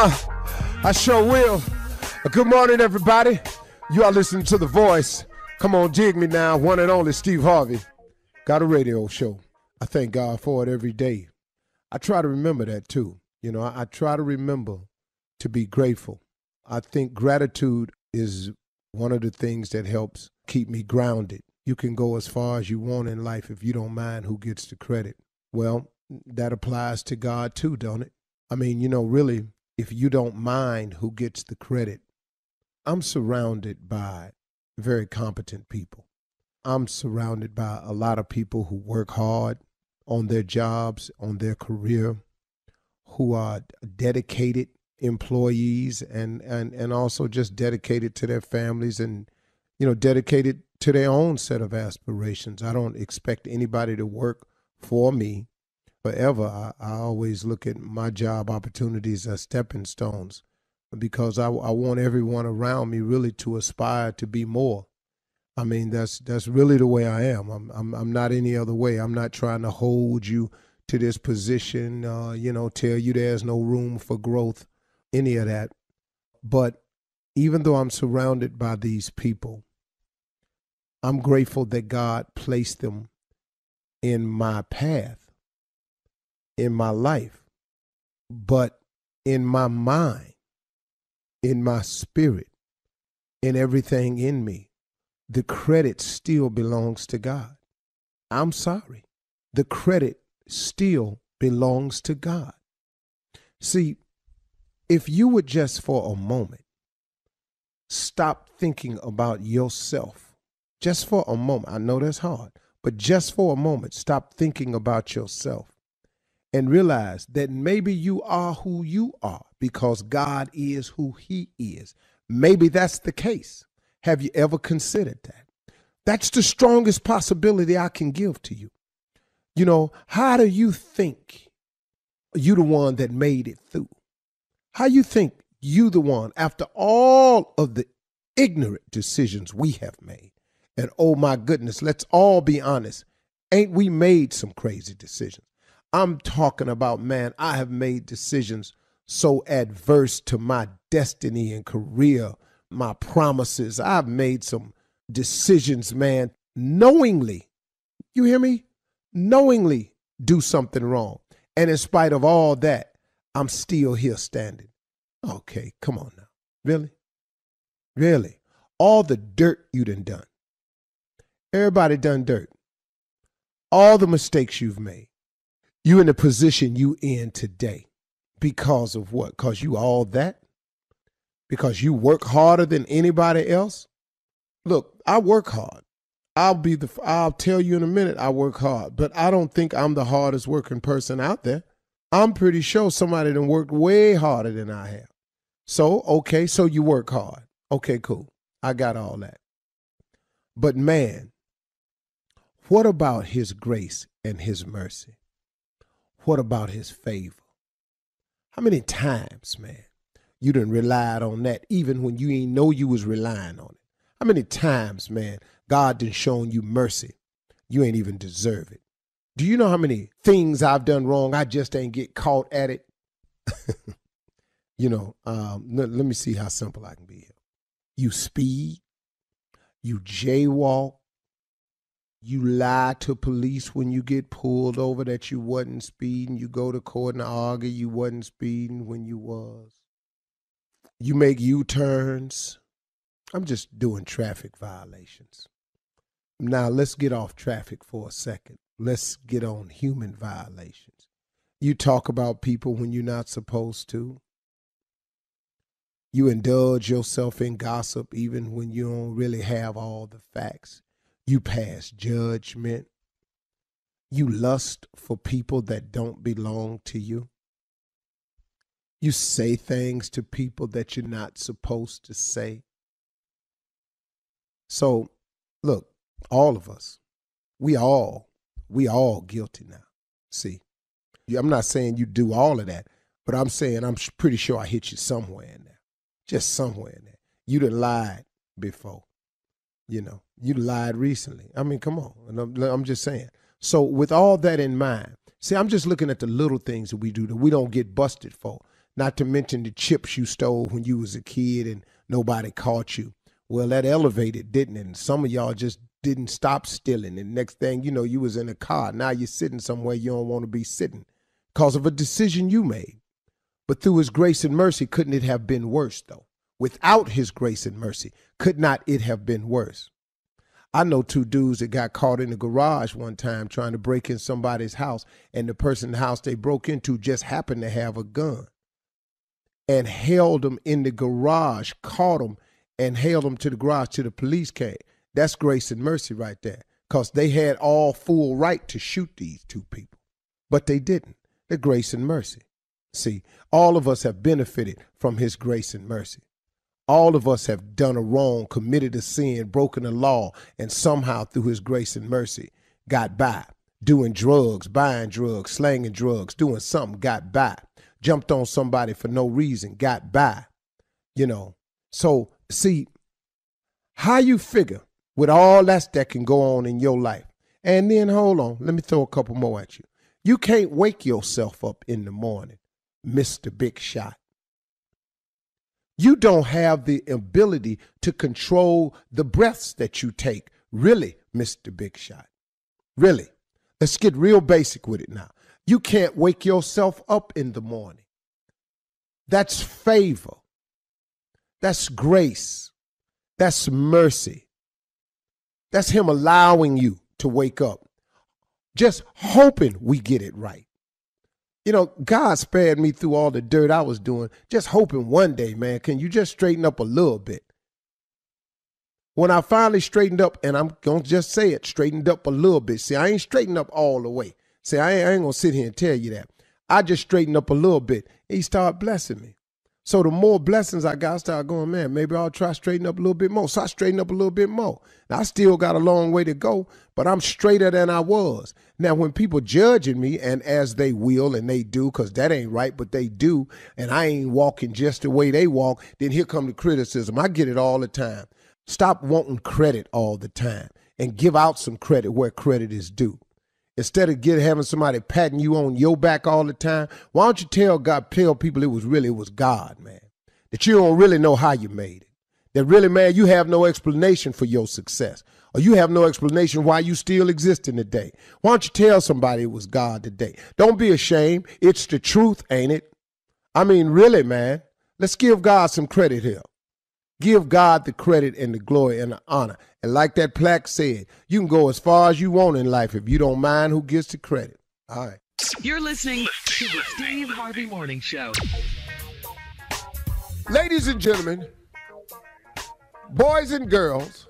I sure will. Good morning, everybody. You are listening to The Voice. Come on, dig me now. One and only Steve Harvey. Got a radio show. I thank God for it every day. I try to remember that too. You know, I try to remember to be grateful. I think gratitude is one of the things that helps keep me grounded. You can go as far as you want in life if you don't mind who gets the credit. Well, that applies to God too, don't it? I mean, you know, really, if you don't mind who gets the credit, I'm surrounded by very competent people. I'm surrounded by a lot of people who work hard on their jobs, on their career, who are dedicated employees and also just dedicated to their families and, you know, dedicated to their own set of aspirations. I don't expect anybody to work for me forever. I always look at my job opportunities as stepping stones because I want everyone around me really to aspire to be more. I mean, that's really the way I am. I'm not any other way. I'm not trying to hold you to this position, tell you there's no room for growth, any of that. But even though I'm surrounded by these people, I'm grateful that God placed them in my path, in my life, but in my mind, in my spirit, in everything in me. The credit still belongs to God. I'm sorry. The credit still belongs to God. See, if you would just for a moment stop thinking about yourself, just for a moment, I know that's hard, but just for a moment, stop thinking about yourself and realize that maybe you are who you are because God is who He is. Maybe that's the case. Have you ever considered that? That's the strongest possibility I can give to you. You know, how do you think you the one that made it through? How you think you the one after all of the ignorant decisions we have made? And oh my goodness, let's all be honest. Ain't we made some crazy decisions? I'm talking about, man, I have made decisions so adverse to my destiny and career, my promises. I've made some decisions, man, knowingly, you hear me? Knowingly do something wrong. And in spite of all that, I'm still here standing. Okay, come on now. Really? Really? All the dirt you done. Everybody done dirt. All the mistakes you've made. You in the position you in today. Because of what? Because you all that? Because you work harder than anybody else? Look, I work hard. I'll tell you in a minute I work hard, but I don't think I'm the hardest working person out there. I'm pretty sure somebody done worked way harder than I have. So, okay, so you work hard. Okay, cool. I got all that. But man, what about His grace and His mercy? What about His favor? How many times, man, you done relied on that even when you ain't know you was relying on it? How many times, man, God done shown you mercy? You ain't even deserve it. Do you know how many things I've done wrong? I just ain't get caught at it. Let me see how simple I can be here. You speed, you jaywalk, you lie to police when you get pulled over that you wasn't speeding. You go to court and argue you wasn't speeding when you was. You make U-turns. I'm just doing traffic violations. Now let's get off traffic for a second. Let's get on human violations. You talk about people when you're not supposed to. You indulge yourself in gossip even when you don't really have all the facts. You pass judgment. You lust for people that don't belong to you. You say things to people that you're not supposed to say. So, look, all of us, we all guilty now. See, I'm not saying you do all of that, but I'm saying I'm pretty sure I hit you somewhere in there, just somewhere in there. You done lied before, you lied recently. I mean, come on, and I'm just saying. So with all that in mind, see, I'm just looking at the little things that we do that we don't get busted for. Not to mention the chips you stole when you was a kid and nobody caught you. Well, that elevated, didn't it? And some of y'all just didn't stop stealing. And next thing you know, you was in a car. Now you're sitting somewhere you don't want to be sitting because of a decision you made. But through his grace and mercy, couldn't it have been worse, though? Without his grace and mercy, could not it have been worse? I know 2 dudes that got caught in the garage one time trying to break in somebody's house, and the person in the house they broke into just happened to have a gun and held them in the garage, caught them, and held them to the garage till the police came. That's grace and mercy right there, because they had all full right to shoot these 2 people, but they didn't. The grace and mercy. See, all of us have benefited from his grace and mercy. All of us have done a wrong, committed a sin, broken a law, and somehow through his grace and mercy got by. Doing drugs, buying drugs, slanging drugs, doing something, got by. Jumped on somebody for no reason, got by. You know, so see, how you figure with all that can go on in your life. And then, hold on, let me throw a couple more at you. You can't wake yourself up in the morning, Mr. Big Shot. You don't have the ability to control the breaths that you take. Really, Mr. Big Shot. Really. Let's get real basic with it now. You can't wake yourself up in the morning. That's favor. That's grace. That's mercy. That's him allowing you to wake up. Just hoping we get it right. You know, God spared me through all the dirt I was doing, just hoping one day, man, can you just straighten up a little bit? When I finally straightened up, and I'm going to just say it, straightened up a little bit. See, I ain't straightened up all the way. See, I ain't going to sit here and tell you that. I just straightened up a little bit. He started blessing me. So the more blessings I got, I started going, man, maybe I'll try straighten up a little bit more. So I straightened up a little bit more. Now, I still got a long way to go, but I'm straighter than I was. Now, when people judging me, and as they will and they do, because that ain't right, but they do, and I ain't walking just the way they walk, then here come the criticism. I get it all the time. Stop wanting credit all the time and give out some credit where credit is due. Instead of having somebody patting you on your back all the time, why don't you tell people it was God, man. That you don't really know how you made it. That really, man, you have no explanation for your success. Or you have no explanation why you still exist in the day. Why don't you tell somebody it was God today? Don't be ashamed. It's the truth, ain't it? I mean, really, man. Let's give God some credit here. Give God the credit and the glory and the honor. And like that plaque said, you can go as far as you want in life if you don't mind who gets the credit. All right. You're listening to the Steve Harvey Morning Show. Ladies and gentlemen, boys and girls,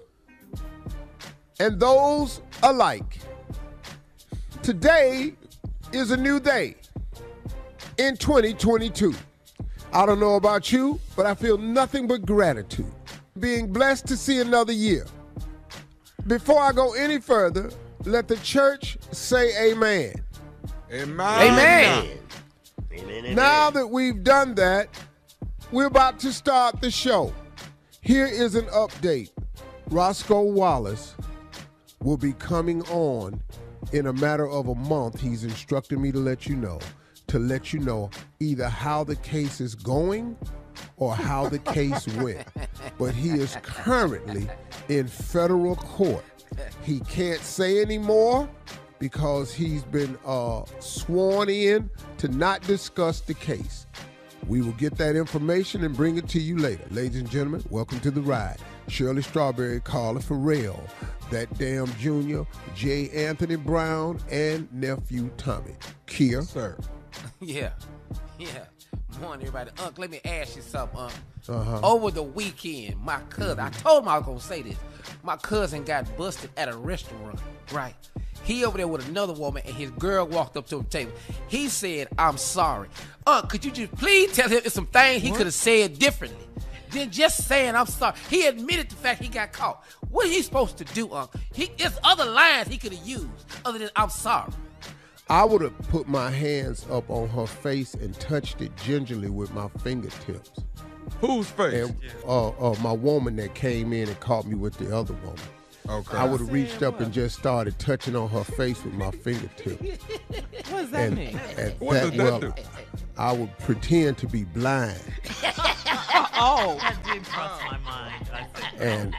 and those alike, today is a new day in 2022. I don't know about you, but I feel nothing but gratitude. Being blessed to see another year. Before I go any further, let the church say amen. Amen. Amen. Now that we've done that, we're about to start the show. Here is an update. Roscoe Wallace will be coming on in a matter of a month. He's instructed me to let you know either how the case is going or how the case went. But he is currently in federal court. He can't say anymore because he's been sworn in to not discuss the case. We will get that information and bring it to you later. Ladies and gentlemen, welcome to the ride. Shirley Strawberry, Carla Farrell, that damn Junior, J. Anthony Brown, and nephew Tommy. Kia. Sir. Yeah. Morning, everybody. Unc, let me ask you something, Unc. Over the weekend, my cousin, I told him I was going to say this. My cousin got busted at a restaurant, right? He over there with another woman, and his girl walked up to the table. He said, I'm sorry. Unc, could you just please tell him some things he could have said differently than just saying I'm sorry? He admitted the fact he got caught. What is he supposed to do, Unc? There's other lines he could have used other than I'm sorry. I would have put my hands up on her face and touched it gingerly with my fingertips. Whose face? And, my woman that came in and caught me with the other woman. Okay. I would have reached up and just started touching on her face with my fingertips. What does that mean? And what does that do? I would pretend to be blind. Oh, that did cross my mind. And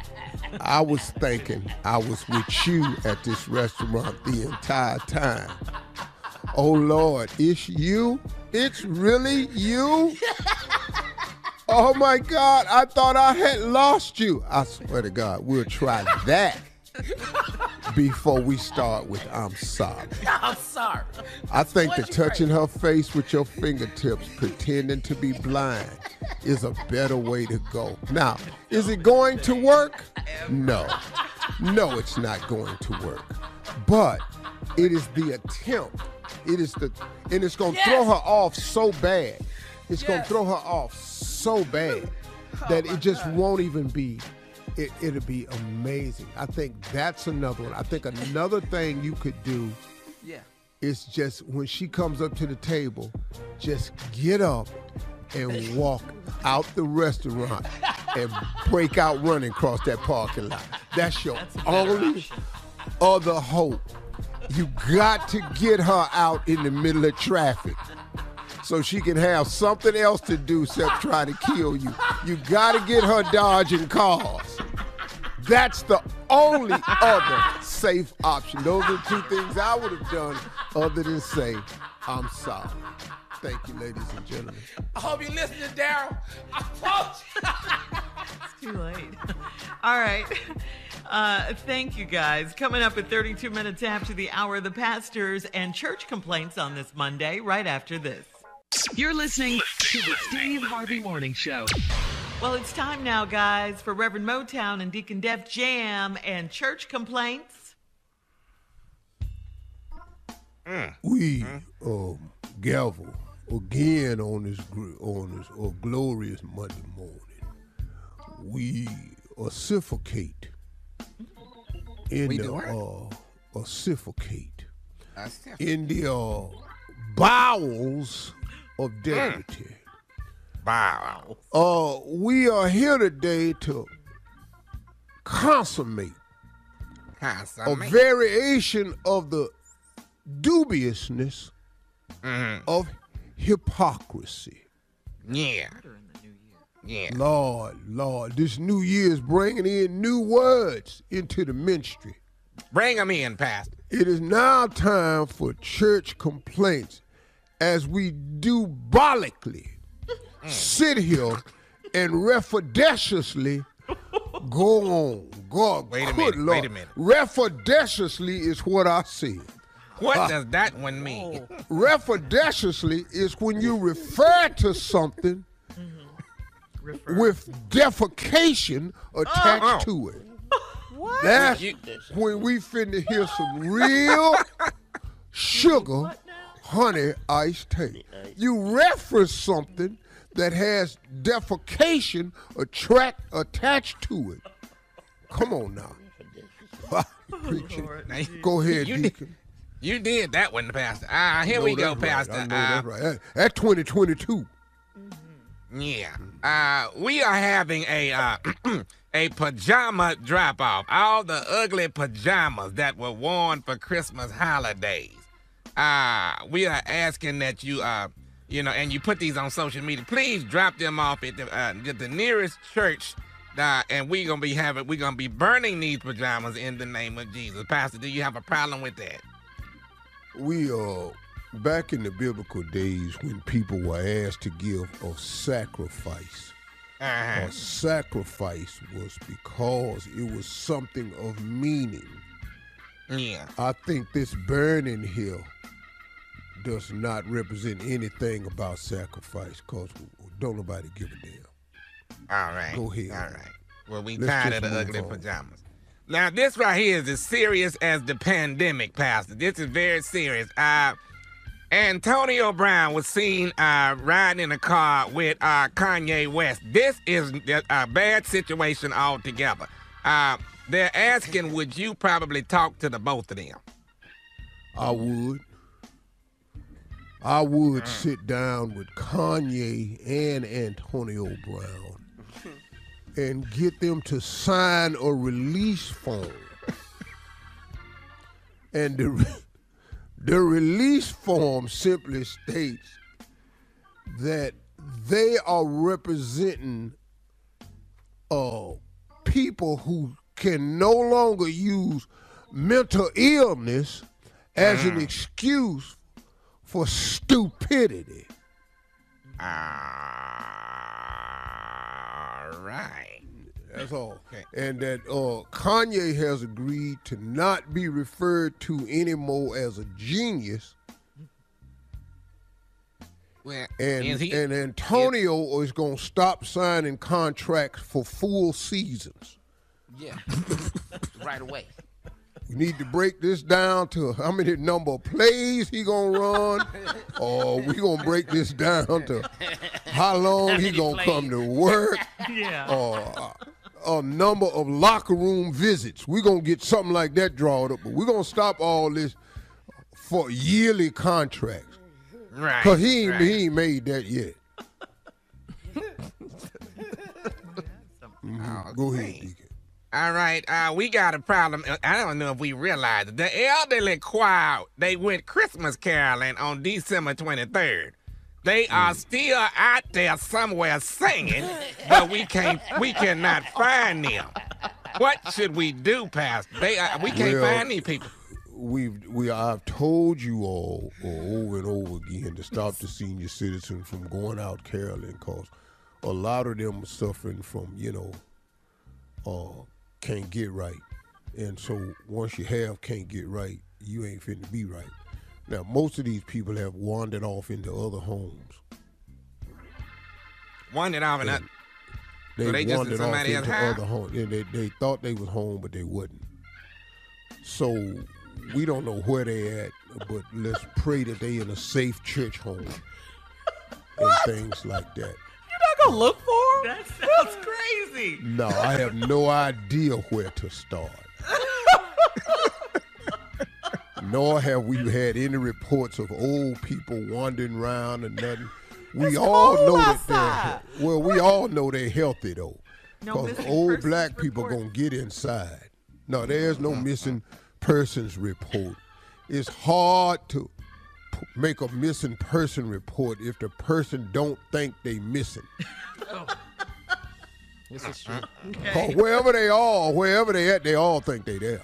I was thinking I was with you at this restaurant the entire time. Oh, Lord, it's you? It's really you? Oh, my God, I thought I had lost you. I swear to God, we'll try that before we start with I'm sorry. I'm sorry. I think that touching her face with your fingertips, pretending to be blind, is a better way to go. Now, is it going to work? No. No, it's not going to work. But it is the attempt. And it's going to throw her off so bad. It's going to throw her off so bad that it just won't even be. It'll be amazing. I think that's another one. I think another thing you could do is just when she comes up to the table, just get up and walk out the restaurant and break out running across that parking lot. That's your only other hope. You got to get her out in the middle of traffic so she can have something else to do except try to kill you. You got to get her dodging cars. That's the only other safe option. Those are two things I would have done other than say, I'm sorry. Thank you, ladies and gentlemen. I hope you listen to Daryl. I told you. It's too late. All right. Thank you, guys. Coming up at 32 minutes after the hour, the pastors and church complaints on this Monday, right after this. You're listening to the Steve Harvey Morning Show. Well, it's time now, guys, for Reverend Motown and Deacon Def Jam and church complaints. We gavel again on this glorious Monday morning. We ossificate in the bowels of dignity. We are here today to consummate a variation of the dubiousness of hypocrisy. Yeah. Lord, this new year is bringing in new words into the ministry. Bring them in, Pastor. It is now time for church complaints as we dubolically sit here and refodaciously go on. God, wait a minute. Refodaciously is what I said. What does that one mean? Refodaciously is when you refer to something with defecation attached to it. What? That's when we finna hear some real sugar, honey, iced tea. You reference something that has defecation attached to it. Come on now. Go ahead, Deacon. You did that one, Pastor. Here we go, Pastor. I know that's right. That's 2022. Yeah. We are having a a pajama drop-off. All the ugly pajamas that were worn for Christmas holidays. We are asking that you, and you put these on social media. Please drop them off at the nearest church. And we're gonna be burning these pajamas in the name of Jesus. Pastor, do you have a problem with that? We are back in the biblical days when people were asked to give a sacrifice. A sacrifice was because it was something of meaning. Yeah. I think this burning here does not represent anything about sacrifice because don't nobody give a damn. All right. Go ahead. All right. Well, we tired of the ugly pajamas. Now, this right here is as serious as the pandemic, Pastor. This is very serious. Antonio Brown was seen riding in a car with Kanye West. This is a bad situation altogether. They're asking, would you probably talk to the both of them? I would sit down with Kanye and Antonio Brown and get them to sign a release form. And the release form simply states that they are representing people who can no longer use mental illness as an excuse for stupidity. All right. That's all. Okay. And that Kanye has agreed to not be referred to anymore as a genius. Well, And Antonio is going to stop signing contracts for full seasons. Yeah. Right away. We need to break this down to how many number of plays he going to run, or we going to break this down to how long he going to come to work, or a number of locker room visits. We're going to get something like that drawn up, but we're going to stop all this for yearly contracts. Right. Because he ain't made that yet. Go ahead, Deacon. All right, we got a problem. I don't know if we realize it. The elderly choir, they went Christmas caroling on December 23rd. They are still out there somewhere singing, but we cannot find them. What should we do, Pastor? We can't find these people. I've told you all over and over again to stop the senior citizens from going out caroling, because a lot of them are suffering from, can't get right. And so once you can't get right, you ain't finna be right. Now, most of these people have wandered off into other homes. Wandered off into They just wandered in off somebody into else's other homes. And they thought they was home, but they wasn't. So we don't know where they at, but let's pray that they in a safe church home and things like that. You're not gonna look for them? That sounds crazy. No, I have no idea where to start. Nor have we had any reports of old people wandering around or nothing. We all know that we all know they're healthy though. Because old black people gonna get inside. No, there's no missing persons report. It's hard to make a missing person report if the person don't think they missing. This is true. Okay. Wherever they at, they all think they there.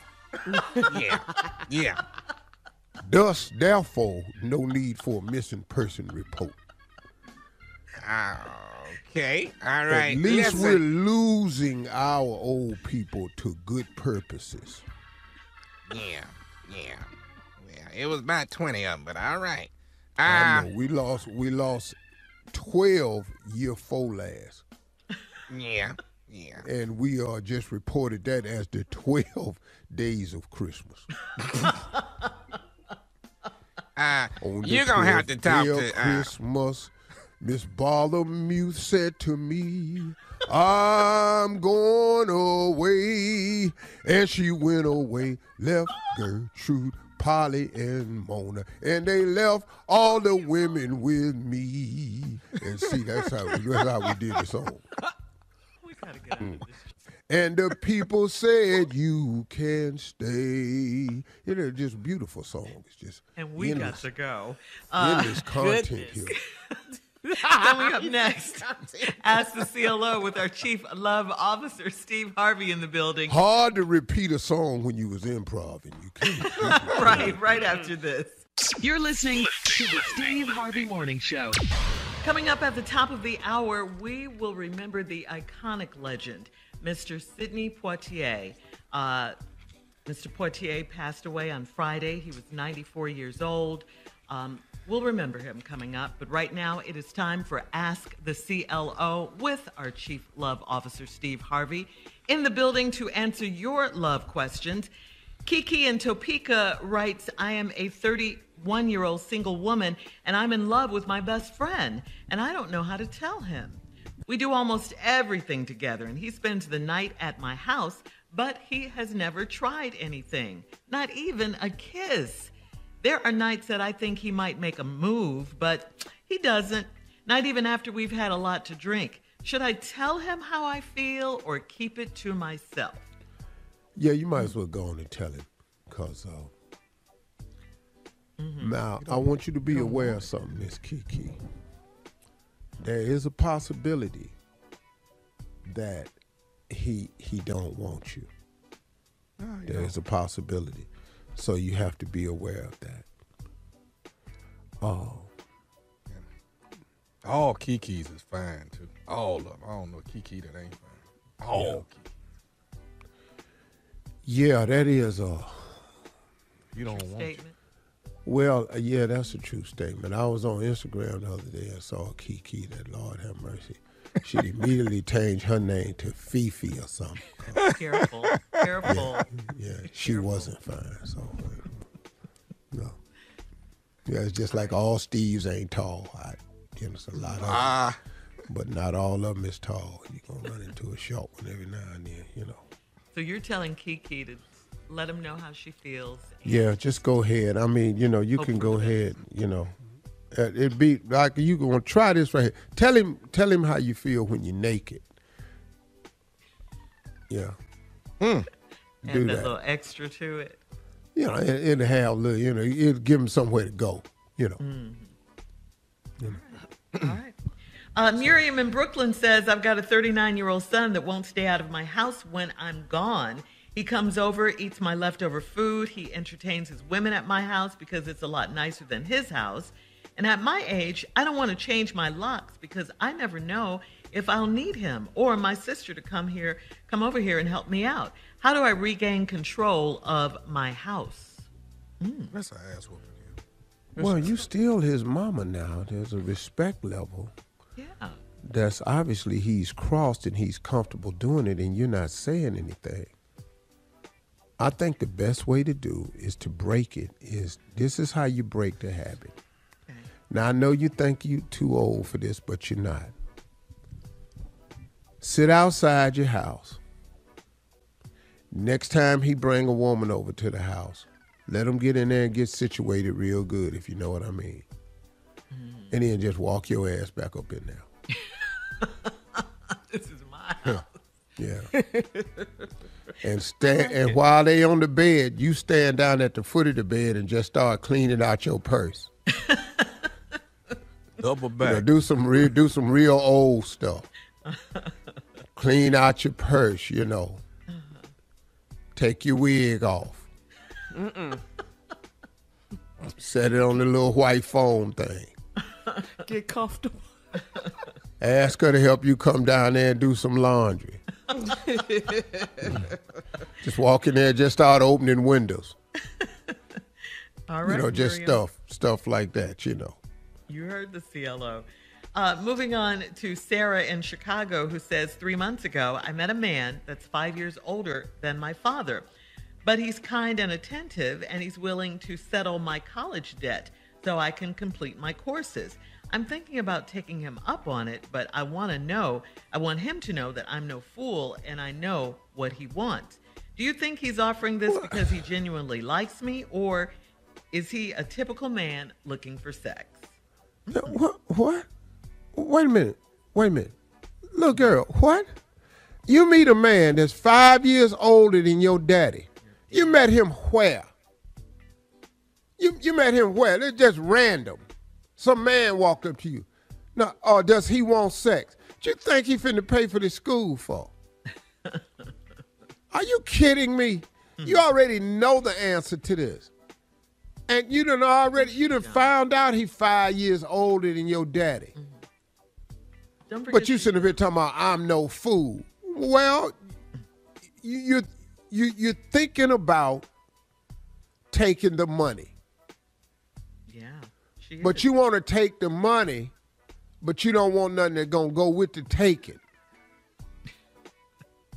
Yeah. Thus, therefore, no need for a missing person report. Okay, all right. At least we're losing our old people to good purposes. Yeah. It was about 20 of them, but all right. I know. We lost 12 year 4 last. Yeah. And we just reported that as the 12 days of Christmas. You're going to have to talk to... Christmas, Miss Bartholomew said to me, I'm going away. And she went away, left Gertrude, Polly, and Mona. And they left all the women with me. And see, that's how we did the song. We gotta get out of this. And the people said you can stay. Just beautiful song. It's just And we got to go. Endless content here. Coming up next, Ask the CLO with our Chief Love Officer, Steve Harvey, in the building. Hard to repeat a song when you was improv, you can't. right after this. You're listening to the Steve Harvey Morning Show. Coming up at the top of the hour, we will remember the iconic legend, Mr. Sidney Poitier. Mr. Poitier passed away on Friday. He was 94 years old. We'll remember him coming up, but right now it is time for Ask the CLO with our Chief Love Officer, Steve Harvey, in the building to answer your love questions. Kiki in Topeka writes, I am a 31-year-old single woman, and I'm in love with my best friend, and I don't know how to tell him. We do almost everything together, and he spends the night at my house, but he has never tried anything, not even a kiss. There are nights that I think he might make a move, but he doesn't, not even after we've had a lot to drink. Should I tell him how I feel or keep it to myself? Yeah, you might as well go on and tell him, because now I want you to be aware of something, Miss Kiki. there is a possibility that he don't want you. There is a possibility. So you have to be aware of that. Oh. All Kikis is fine, too. All of them. I don't know Kiki that ain't fine. All Kikis. Yeah, that is a... You don't want Statement. you. Well, yeah, that's a true statement. I was on Instagram the other day and saw Kiki, that Lord have mercy. She'd immediately changed her name to Fifi or something. Careful. Yeah, she wasn't fine, so... No. Yeah, it's just like all Steves ain't tall. It's a lot of them, but not all of them is tall. You're going to run into a short one every now and then, you know. So you're telling Kiki to let him know how she feels. Yeah, just go ahead. I mean, you know, you can go ahead, you know. It'd be like you going to try this right here. Tell him how you feel when you're naked. Yeah. And Do a that. little extra to it. You know, it'll have a little, you know, it'll give him somewhere to go, you know. You know. All right. Miriam in Brooklyn says, I've got a 39-year-old son that won't stay out of my house when I'm gone. He comes over, eats my leftover food. He entertains his women at my house because it's a lot nicer than his house. And at my age, I don't want to change my locks because I never know if I'll need him or my sister to come over here and help me out. How do I regain control of my house? That's an ass whooping. Well, you still his mama now. There's a respect level. Yeah. That's obviously he's crossed and he's comfortable doing it and you're not saying anything. I think the best way to do is to break it. This is how you break the habit. Okay. Now, I know you think you're too old for this, but you're not. Sit outside your house. Next time he bring a woman over to the house, let him get in there and get situated real good, if you know what I mean. And then just walk your ass back up in there. This is my house. Yeah. And while they on the bed, you stand down at the foot of the bed and just start cleaning out your purse. Double back. You know, do some real old stuff. Clean out your purse, you know. Take your wig off. Set it on the little white foam thing. Get comfortable. Ask her to help you come down there and do some laundry. Just walk in there, just start opening windows. All right, you know, just Miriam. stuff like that, you know. You heard the CLO. Moving on to Sarah in Chicago, who says, 3 months ago, I met a man that's 5 years older than my father, but he's kind and attentive, and he's willing to settle my college debt so I can complete my courses. I'm thinking about taking him up on it, but I want him to know that I'm no fool and I know what he wants. Do you think he's offering this because he genuinely likes me, or is he a typical man looking for sex? What? Wait a minute. Look, girl, what? You meet a man that's 5 years older than your daddy. You met him where? You met him where? It's just random. Some man walked up to you. Now, or does he want sex? What you think he finna pay for this school for? Are you kidding me? You already know the answer to this. And you done found out he 5 years older than your daddy. But you sitting up here talking about I'm no fool. Well, you're thinking about taking the money. Yeah. But you want to take the money, but you don't want nothing that's going to go with the taking.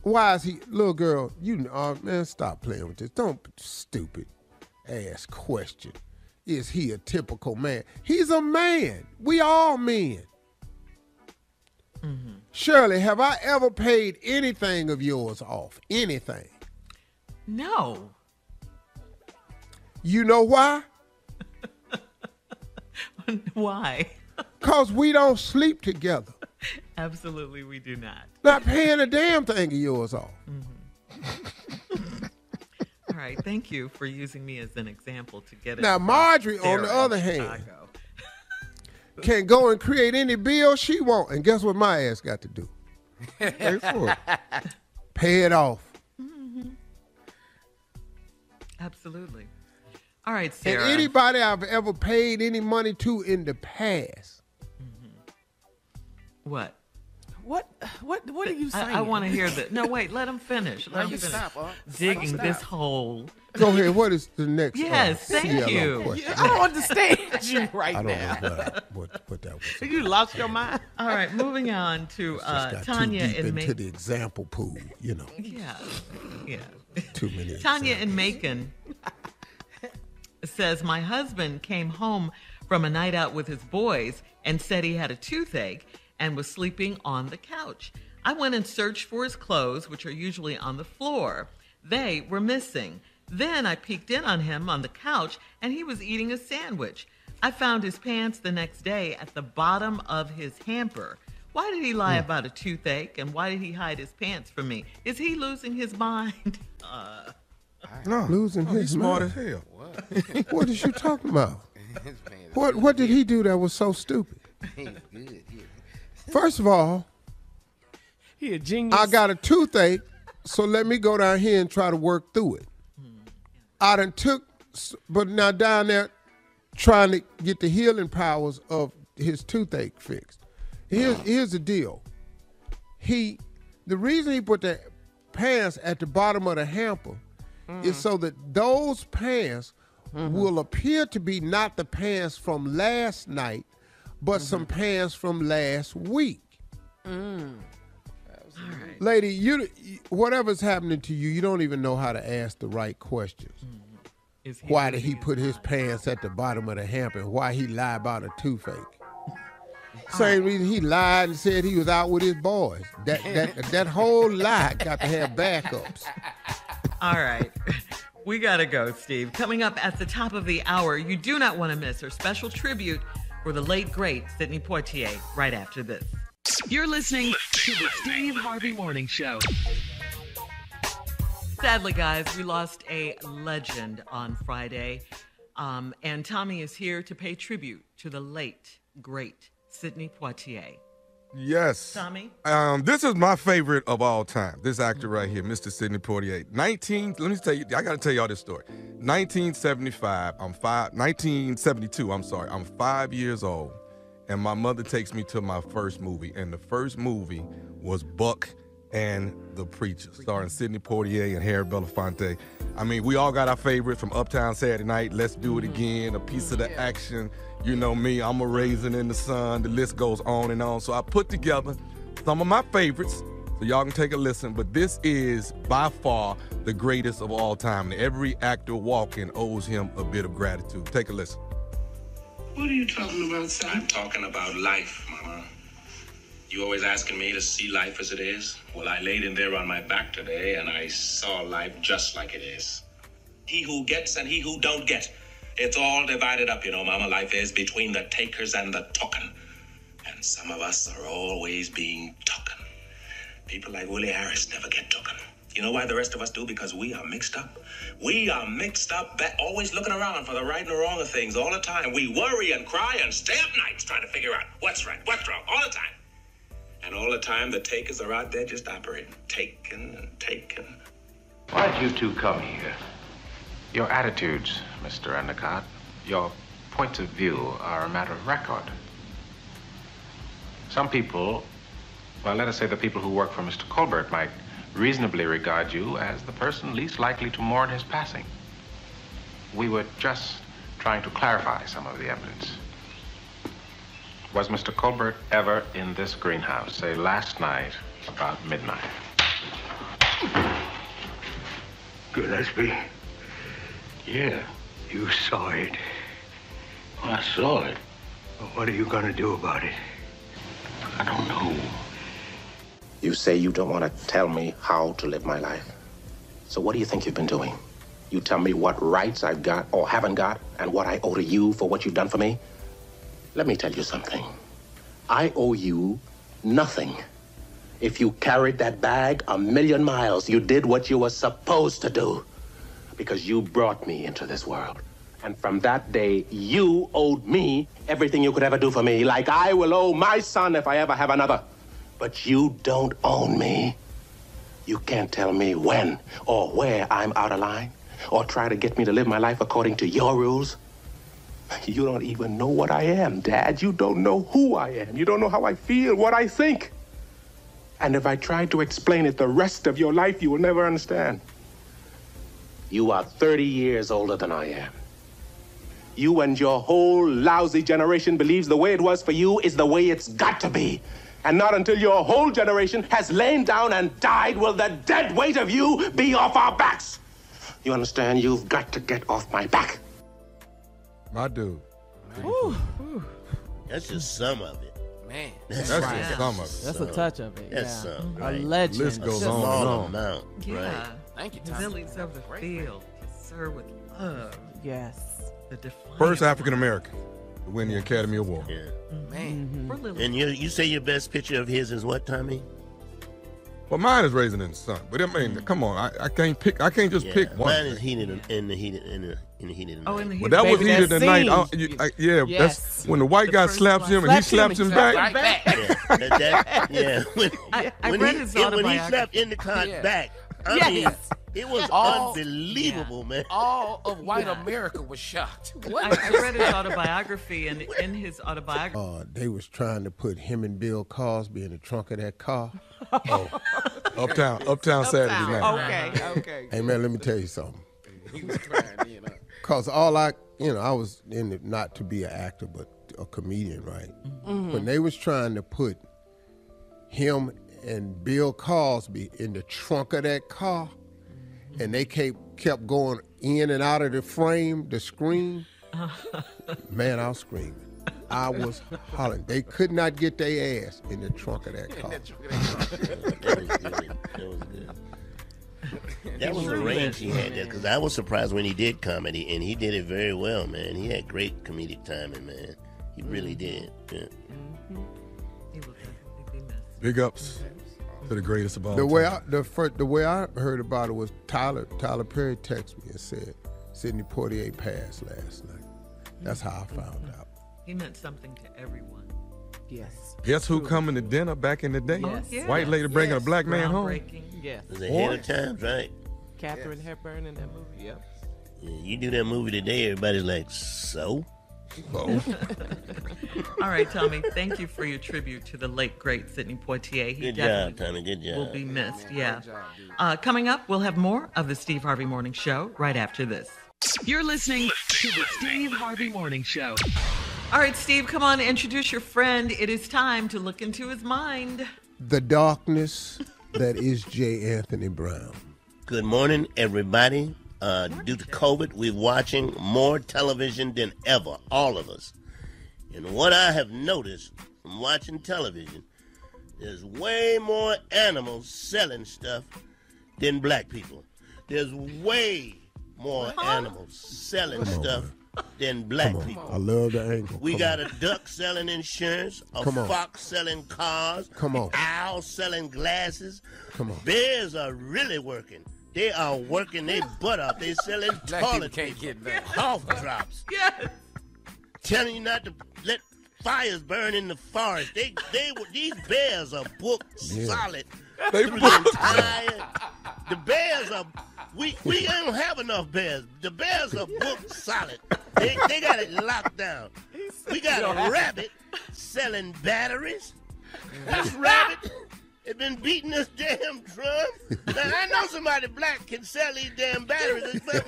Why is he, little girl, man, stop playing with this. Don't, stupid ass question. Is he a typical man? He's a man. We all men. Mm-hmm. Shirley, have I ever paid anything of yours off? Anything? No. You know why? Why? Because we don't sleep together. Absolutely, we do not. Not paying a damn thing of yours off. Mm-hmm. All right, thank you for using me as an example to get it. Now, Marjorie, on the other hand, can go and create any bill she want. And guess what my ass got to do? Pay for it. Pay it off. Mm-hmm. Absolutely. All right, Sarah. And anybody I've ever paid any money to in the past. What? What are you saying? I want to hear that. No, wait. Let him finish. Let him finish. Stop, Digging this hole. Go ahead. What is the next? Yes, thank CLO you. question? I don't understand you right I don't now. know what that was. You lost your mind. All right, moving on to Just got Tanya too deep in into Macon. the example pool, you know. Yeah. Too many. Tanya examples. in Macon says, my husband came home from a night out with his boys and said he had a toothache and was sleeping on the couch. I went and searched for his clothes, which are usually on the floor. They were missing. Then I peeked in on him on the couch, and he was eating a sandwich. I found his pants the next day at the bottom of his hamper. Why did he lie about a toothache, and why did he hide his pants from me? Is he losing his mind? No, Losing his he's smart mind. as hell. What is you talking about? What did he do that was so stupid? First of all, He a genius. I got a toothache, so let me go down here and try to work through it. I done but now down there trying to get the healing powers of his toothache fixed. Here's the deal. The reason he put the pants at the bottom of the hamper is so that those pants will appear to be not the pants from last night, but some pants from last week. Lady, whatever's happening to you, you don't even know how to ask the right questions. Why did he put his pants at the bottom of the hamper? And why he lied about a toothache? Same reason he lied and said he was out with his boys. That whole lie got to have backups. All right. We got to go, Steve. Coming up at the top of the hour, you do not want to miss our special tribute for the late, great Sidney Poitier right after this. You're listening to the Steve Harvey Morning Show. Sadly, guys, we lost a legend on Friday. And Tommy is here to pay tribute to the late, great Sidney Poitier. Yes. Tommy? This is my favorite of all time. This actor right here, Mr. Sidney Poitier. Let me tell you, I got to tell y'all this story. 1972, I'm 5 years old, and my mother takes me to my first movie, and the first movie was Buck and the Preacher, starring Sidney Poitier and Harry Belafonte. I mean, we all got our favorites from Uptown Saturday Night, Let's Do It Again, A Piece of the Action. You know me, I'm a Raisin in the Sun. The list goes on and on. So I put together some of my favorites so y'all can take a listen. But this is by far the greatest of all time. And every actor walking owes him a bit of gratitude. Take a listen. What are you talking about, son? I'm talking about life, Mama. You always asking me to see life as it is? Well, I laid in there on my back today, and I saw life just like it is. He who gets and he who don't get. It's all divided up, you know, Mama. Life is between the takers and the token. And some of us are always being token. People like Willie Harris never get token. You know why the rest of us do? Because we are mixed up. We are mixed up, always looking around for the right and the wrong of things all the time. We worry and cry and stay up nights trying to figure out what's right, what's wrong, all the time. And all the time, the takers are out there just operating, taking and taking. Why'd you two come here? Your attitudes, Mr. Endicott, your points of view are a matter of record. Some people, well, let us say the people who work for Mr. Colbert might reasonably regard you as the person least likely to mourn his passing. We were just trying to clarify some of the evidence. Was Mr. Colbert ever in this greenhouse, say last night about midnight? Gillespie? Yeah. You saw it. I saw it. Well, what are you gonna do about it? I don't know. You say you don't want to tell me how to live my life. So what do you think you've been doing? You tell me what rights I've got or haven't got and what I owe to you for what you've done for me? Let me tell you something. I owe you nothing. If you carried that bag 1,000,000 miles, you did what you were supposed to do. Because you brought me into this world. And from that day, you owed me everything you could ever do for me, like I will owe my son if I ever have another. But you don't own me. You can't tell me when or where I'm out of line, or try to get me to live my life according to your rules. You don't even know what I am, Dad. You don't know who I am. You don't know how I feel, what I think. And if I try to explain it the rest of your life, you will never understand. You are 30 years older than I am. You and your whole lousy generation believes the way it was for you is the way it's got to be. And not until your whole generation has lain down and died will the dead weight of you be off our backs. You understand? You've got to get off my back. My dude. That's just some of it. Man. That's just some of it. That's a touch of it. That's yeah. some, A right? legend. List goes A on small and on. amount, Yeah. right? Thank you, Tom. Lilies of the field, kiss her with love. Yes. The defiant First African American to win the Academy Award. Yeah. Man. For Lily. And you say your best picture of his is what, Tommy? Well, mine is Raising in the Sun. But I mean, come on, I can't pick. I can't just pick one. Mine is Heated in the Heated in the Heated of the Oh, Night. in the Well, that was Baby, Heated that tonight. Yeah, Yes. that's when the white The guy first slaps one. him and he slaps him back. Right back. Yeah. When, I when read he, his when he autobiography. slapped Endicott Yeah. back, I Yes. mean, it was All- unbelievable, man. All of white Yeah. America was shocked. I What? read his autobiography, and in his autobiography, They was trying to put him and Bill Cosby in the trunk of that car. Uptown Saturday night. Okay. Hey, man, let me tell you something. He was crying, you know. Because I was in it not to be an actor, but a comedian, right? When they was trying to put him and Bill Cosby in the trunk of that car, and they kept going in and out of the frame, the screen, man, I was screaming. I was hollering. They could not get their ass in the trunk of that car. That was good. That was the range he had there, because I was surprised when he did comedy, and he did it very well, man. He had great comedic timing, man. He really did. Yeah. he will definitely be missed. Big ups to the greatest of all The time. way I heard about it was Tyler Perry texted me and said Sidney Poitier passed last night. That's how I found out. He meant something to everyone. Yes. Guess who coming to dinner back in the day? Yes. Yeah. White lady bringing a black man home. Groundbreaking. Yes. It was ahead of times, right? Catherine Hepburn in that movie. Yep. Yeah, you do that movie today, everybody's like, so? Oh. All right, Tommy, thank you for your tribute to the late, great Sidney Poitier. He Good definitely job, Tommy. Good job. will be missed, yeah. Coming up, we'll have more of the Steve Harvey Morning Show right after this. You're listening to the Steve Harvey Morning Show. All right, Steve, come on, introduce your friend. It is time to look into his mind. The darkness that is J. Anthony Brown. Good morning, everybody. Due to COVID, we're watching more television than ever, all of us. And what I have noticed from watching television, there's way more animals selling stuff than black people. There's way more animals selling stuff than black people. I love the angle. We got a duck selling insurance, a fox selling cars, owl selling glasses. Bears are really working. They are working their butt off. They selling toilet paper, cough drops. Yes. Telling you not to let fires burn in the forest. These bears are booked solid. They through the entire. The bears are. We don't have enough bears. The bears are booked solid. They got it locked down. We got a rabbit selling batteries. This rabbit has been beating this damn drum. Now, I know somebody black can sell these damn batteries, but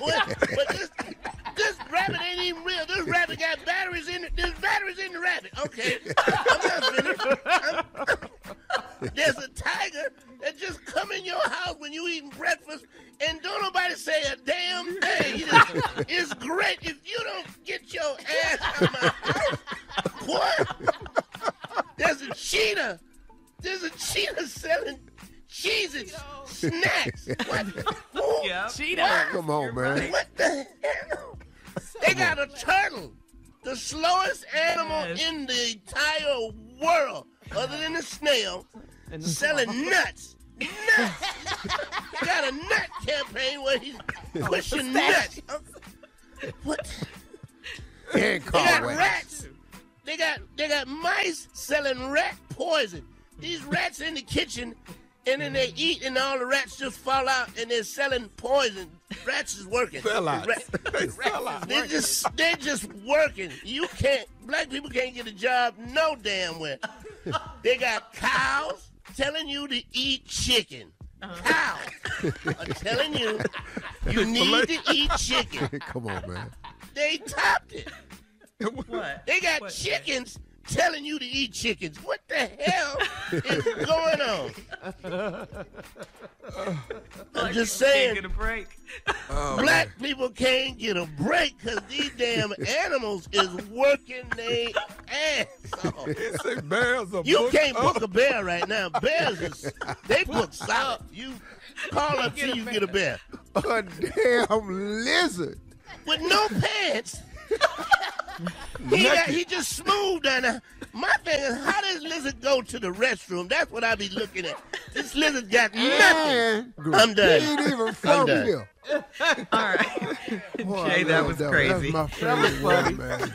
this rabbit ain't even real. This rabbit got batteries in it. There's batteries in the rabbit. Okay, I'm not finished. There's a tiger that just come in your house when you eating breakfast, and don't nobody say a damn thing. It's great if you don't get your ass out of my house. What? There's a cheetah. There's a cheetah selling Cheez-Its, snacks. What? Yeah. Cheetah. Come on, man. What the hell? They got a turtle, the slowest animal in the entire world, other than the snail, selling nuts. Nuts. They got a nut campaign where he's pushing nuts. What? They got rats. They got mice selling rat poison. These rats in the kitchen, and then they eat, and all the rats just fall out, and they're selling poison. Rats is working. They're just working. Black people can't get a job no damn where. They got cows telling you to eat chicken. Cows are telling you need to eat chicken. Come on, man. They topped it. What? They got chickens telling you to eat chickens. What the hell is going on? I'm just saying. Can't get a break. Black people can't get a break because these damn animals is working their ass off. You can't book a bear right now. Bears, they book solid. You call up till you get a bear. A damn lizard. With no pants. He just smooth down there. My thing is, how does lizard go to the restroom? That's what I be looking at. This lizard got nothing. I'm done. He ain't even from here. All right. Jay, that was crazy. That's my favorite one, man.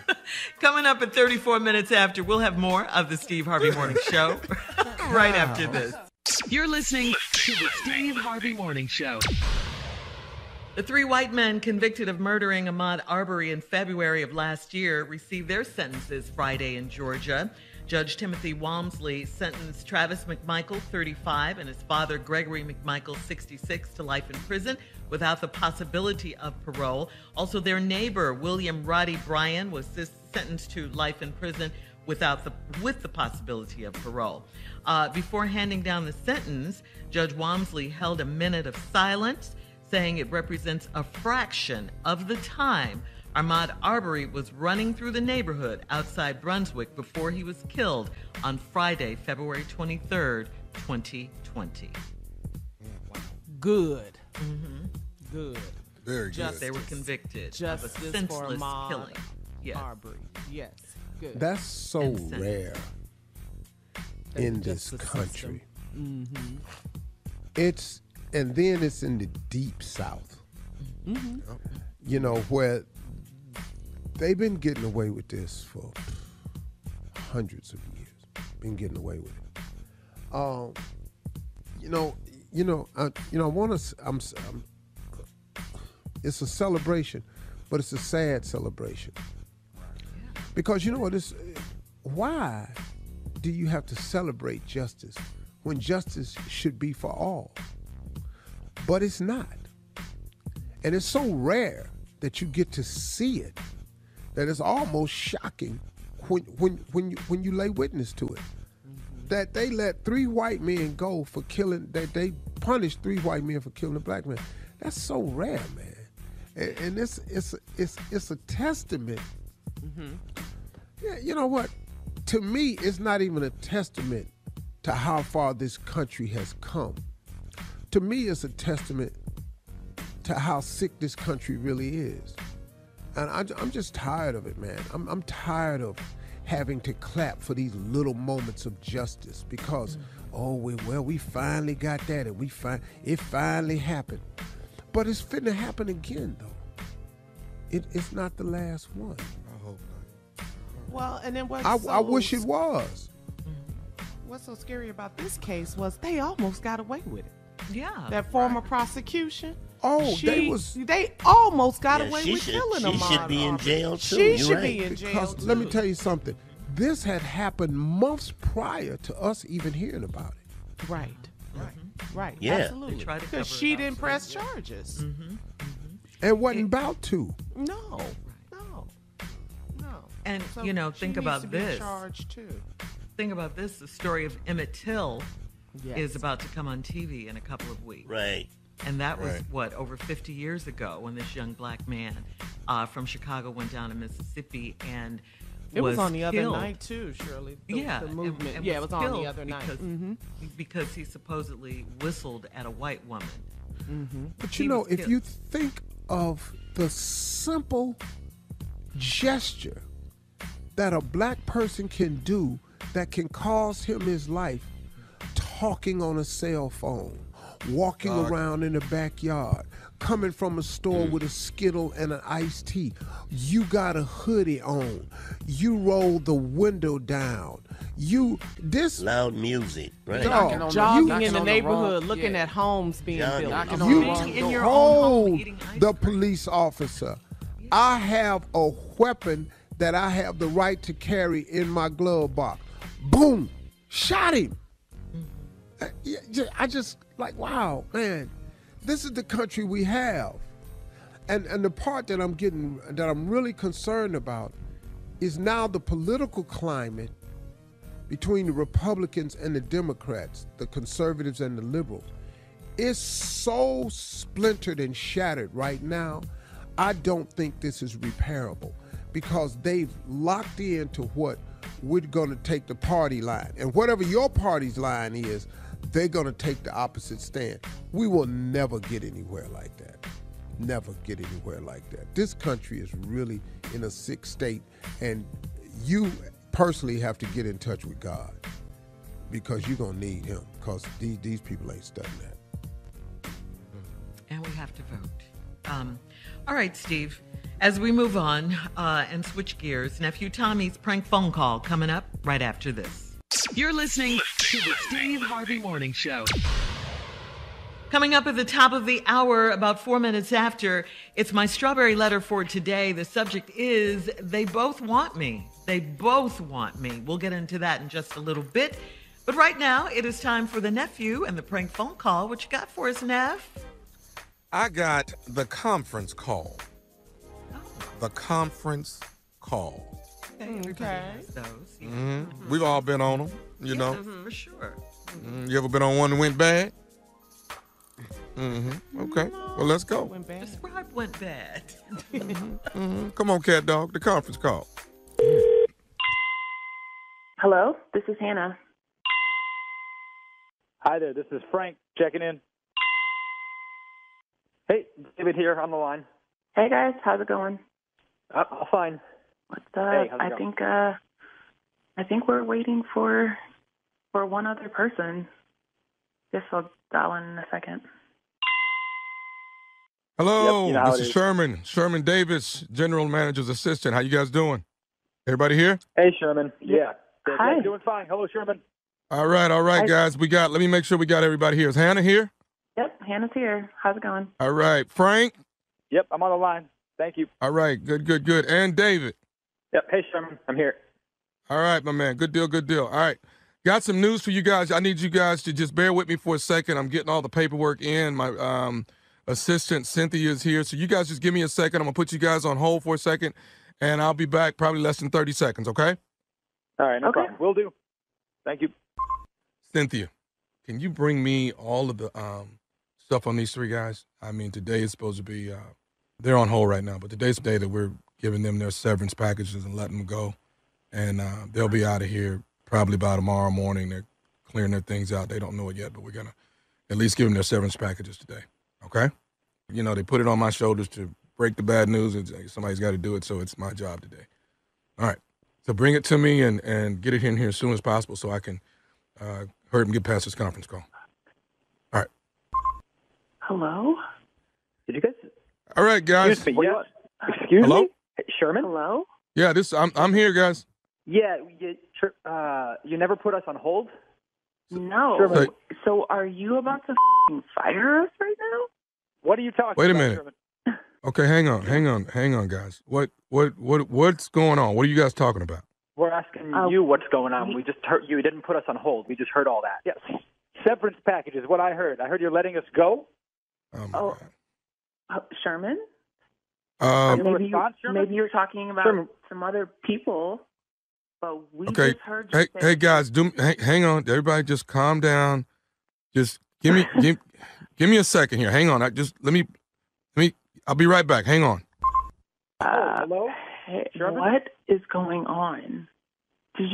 Coming up at 34 minutes after, we'll have more of the Steve Harvey Morning Show right after this. You're listening to the Steve Harvey Morning Show. The 3 white men convicted of murdering Ahmaud Arbery in February of last year received their sentences Friday in Georgia. Judge Timothy Walmsley sentenced Travis McMichael, 35, and his father, Gregory McMichael, 66, to life in prison without the possibility of parole. Also, their neighbor, William Roddy Bryan, was sentenced to life in prison with the possibility of parole. Before handing down the sentence, Judge Walmsley held a minute of silence, saying it represents a fraction of the time Ahmaud Arbery was running through the neighborhood outside Brunswick before he was killed on Friday, February 23rd, 2020. Good. Mm-hmm. Good. Very good. They were convicted Justice of a senseless for Ahmaud killing. Yes. Arbery. Yes. Good. That's so rare in this country. Mm-hmm. And then it's in the deep South. Mm-hmm. You know, where they've been getting away with this for hundreds of years. Been getting away with it. I want to. It's a celebration, but it's a sad celebration. Because you know what? Why do you have to celebrate justice when justice should be for all? But it's not. And it's so rare that you get to see it that it's almost shocking when you lay witness to it. Mm-hmm. That they let 3 white men go for killing, that they punished 3 white men for killing a black man. That's so rare, man. And it's a testament. Mm-hmm. Yeah, you know what? To me, it's not even a testament to how far this country has come. To me, it's a testament to how sick this country really is. And I'm just tired of it, man. I'm tired of having to clap for these little moments of justice because, we finally got that and it finally happened. But it's finna happen again, though. It's not the last one. I hope not. Well, and then I wish it was. What's so scary about this case was they almost got away with it. Yeah. That former prosecution. Oh, they almost got away with killing Ahmaud. She should be in jail too. She should be in jail because, too. let me tell you something. This had happened months prior to us even hearing about it. Right. Right. Yeah. Absolutely. Because she didn't press charges. Mm-hmm. Mm-hmm. And wasn't about to. No. And, So think she about needs to be this. charged too. Think about this. The story of Emmett Till is about to come on TV in a couple of weeks. Right. And that was, over 50 years ago when this young black man from Chicago went down to Mississippi and it was on the killed. other night too, Shirley. The movement. And it was on the other night. Because he supposedly whistled at a white woman. Mm-hmm. But if you think of the simple gesture that a black person can do that can cost him his life, talking on a cell phone, walking around in the backyard, coming from a store with a Skittle and an iced tea. You got a hoodie on. You roll the window down. Loud music, right? Jogging in the neighborhood, looking at homes being built. You hold the police officer. I have a weapon that I have the right to carry in my glove box. Boom! Shot him. I just like, wow, man, this is the country we have. And the part that I'm really concerned about is now the political climate between the Republicans and the Democrats, the conservatives and the liberals, is so splintered and shattered right now. I don't think this is repairable because they've locked into what we're going to take the party line. And whatever your party's line is, they're going to take the opposite stand. We will never get anywhere like that. Never get anywhere like that. This country is really in a sick state, and you personally have to get in touch with God because you're going to need him because these people ain't studying that. And we have to vote. All right, Steve, as we move on and switch gears, Nephew Tommy's prank phone call coming up right after this. You're listening to the Steve Harvey Morning Show. Coming up at the top of the hour, about 4 minutes after, it's my strawberry letter for today. The subject is, they both want me. They both want me. We'll get into that in just a little bit. But right now, it is time for the nephew and the prank phone call. What you got for us, Neff? I got the conference call. The conference call. Okay. Those, yeah. We've all been on them, you know. For sure. You ever been on one that went bad? Okay. Well, let's go. Describe went bad. Come on, cat dog. The conference call. Hello, this is Hannah. Hi there, this is Frank checking in. Hey, David here on the line. Hey guys, how's it going? All fine. What's up? Hey, how's it going? I think we're waiting for one other person. Guess I'll dial in a second. Hello, Yep, you know how this it is is. Sherman Davis, General Manager's assistant. How you guys doing? Everybody here? Hey, Sherman. Yeah. Hi. Yeah, doing fine. Hello, Sherman. All right, Hi. guys. Let me make sure we got everybody here. Is Hannah here? Yep, Hannah's here. How's it going? All right. Frank? Yep, I'm on the line. Thank you. All right. Good. And David? Yep. Hey, Sherman. I'm here. All right, my man. Good deal. All right. Got some news for you guys. I need you guys to just bear with me for a second. I'm getting all the paperwork in. My assistant, Cynthia, is here. So you guys just give me a second. I'm going to put you guys on hold for a second, and I'll be back probably less than 30 seconds, okay? All right, no problem. Will do. Thank you. Cynthia, can you bring me all of the stuff on these three guys? I mean, today is supposed to be, they're on hold right now, but today's the day that we're giving them their severance packages and letting them go. And they'll be out of here probably by tomorrow morning. They're clearing their things out. They don't know it yet, but we're going to at least give them their severance packages today, okay? You know, they put it on my shoulders to break the bad news. Somebody's got to do it, so it's my job today. All right. So bring it to me and get it in here as soon as possible so I can hurry and get past this conference call. All right. Hello? Did you guys? All right, guys. Excuse me. Yes. Excuse Hello? me? Hey, Sherman? Hello? Yeah, I'm here, guys. Yeah, you never put us on hold? No. Sherman. So are you about to fire us right now? What are you talking Wait a about, minute. Sherman? Okay, hang on, guys. What's going on? What are you guys talking about? We're asking you what's going on. We just heard you didn't put us on hold. We just heard all that. Yes. Severance package is what I heard. I heard you're letting us go. Sherman? Sherman? Maybe you're talking about some other people, but we Okay. just heard you say. Hey, guys, hang on. Everybody, just calm down. Just give me a second here. Hang on. Let me. I'll be right back. Hang on. Hello? Hey, Sherman? what is going on? Did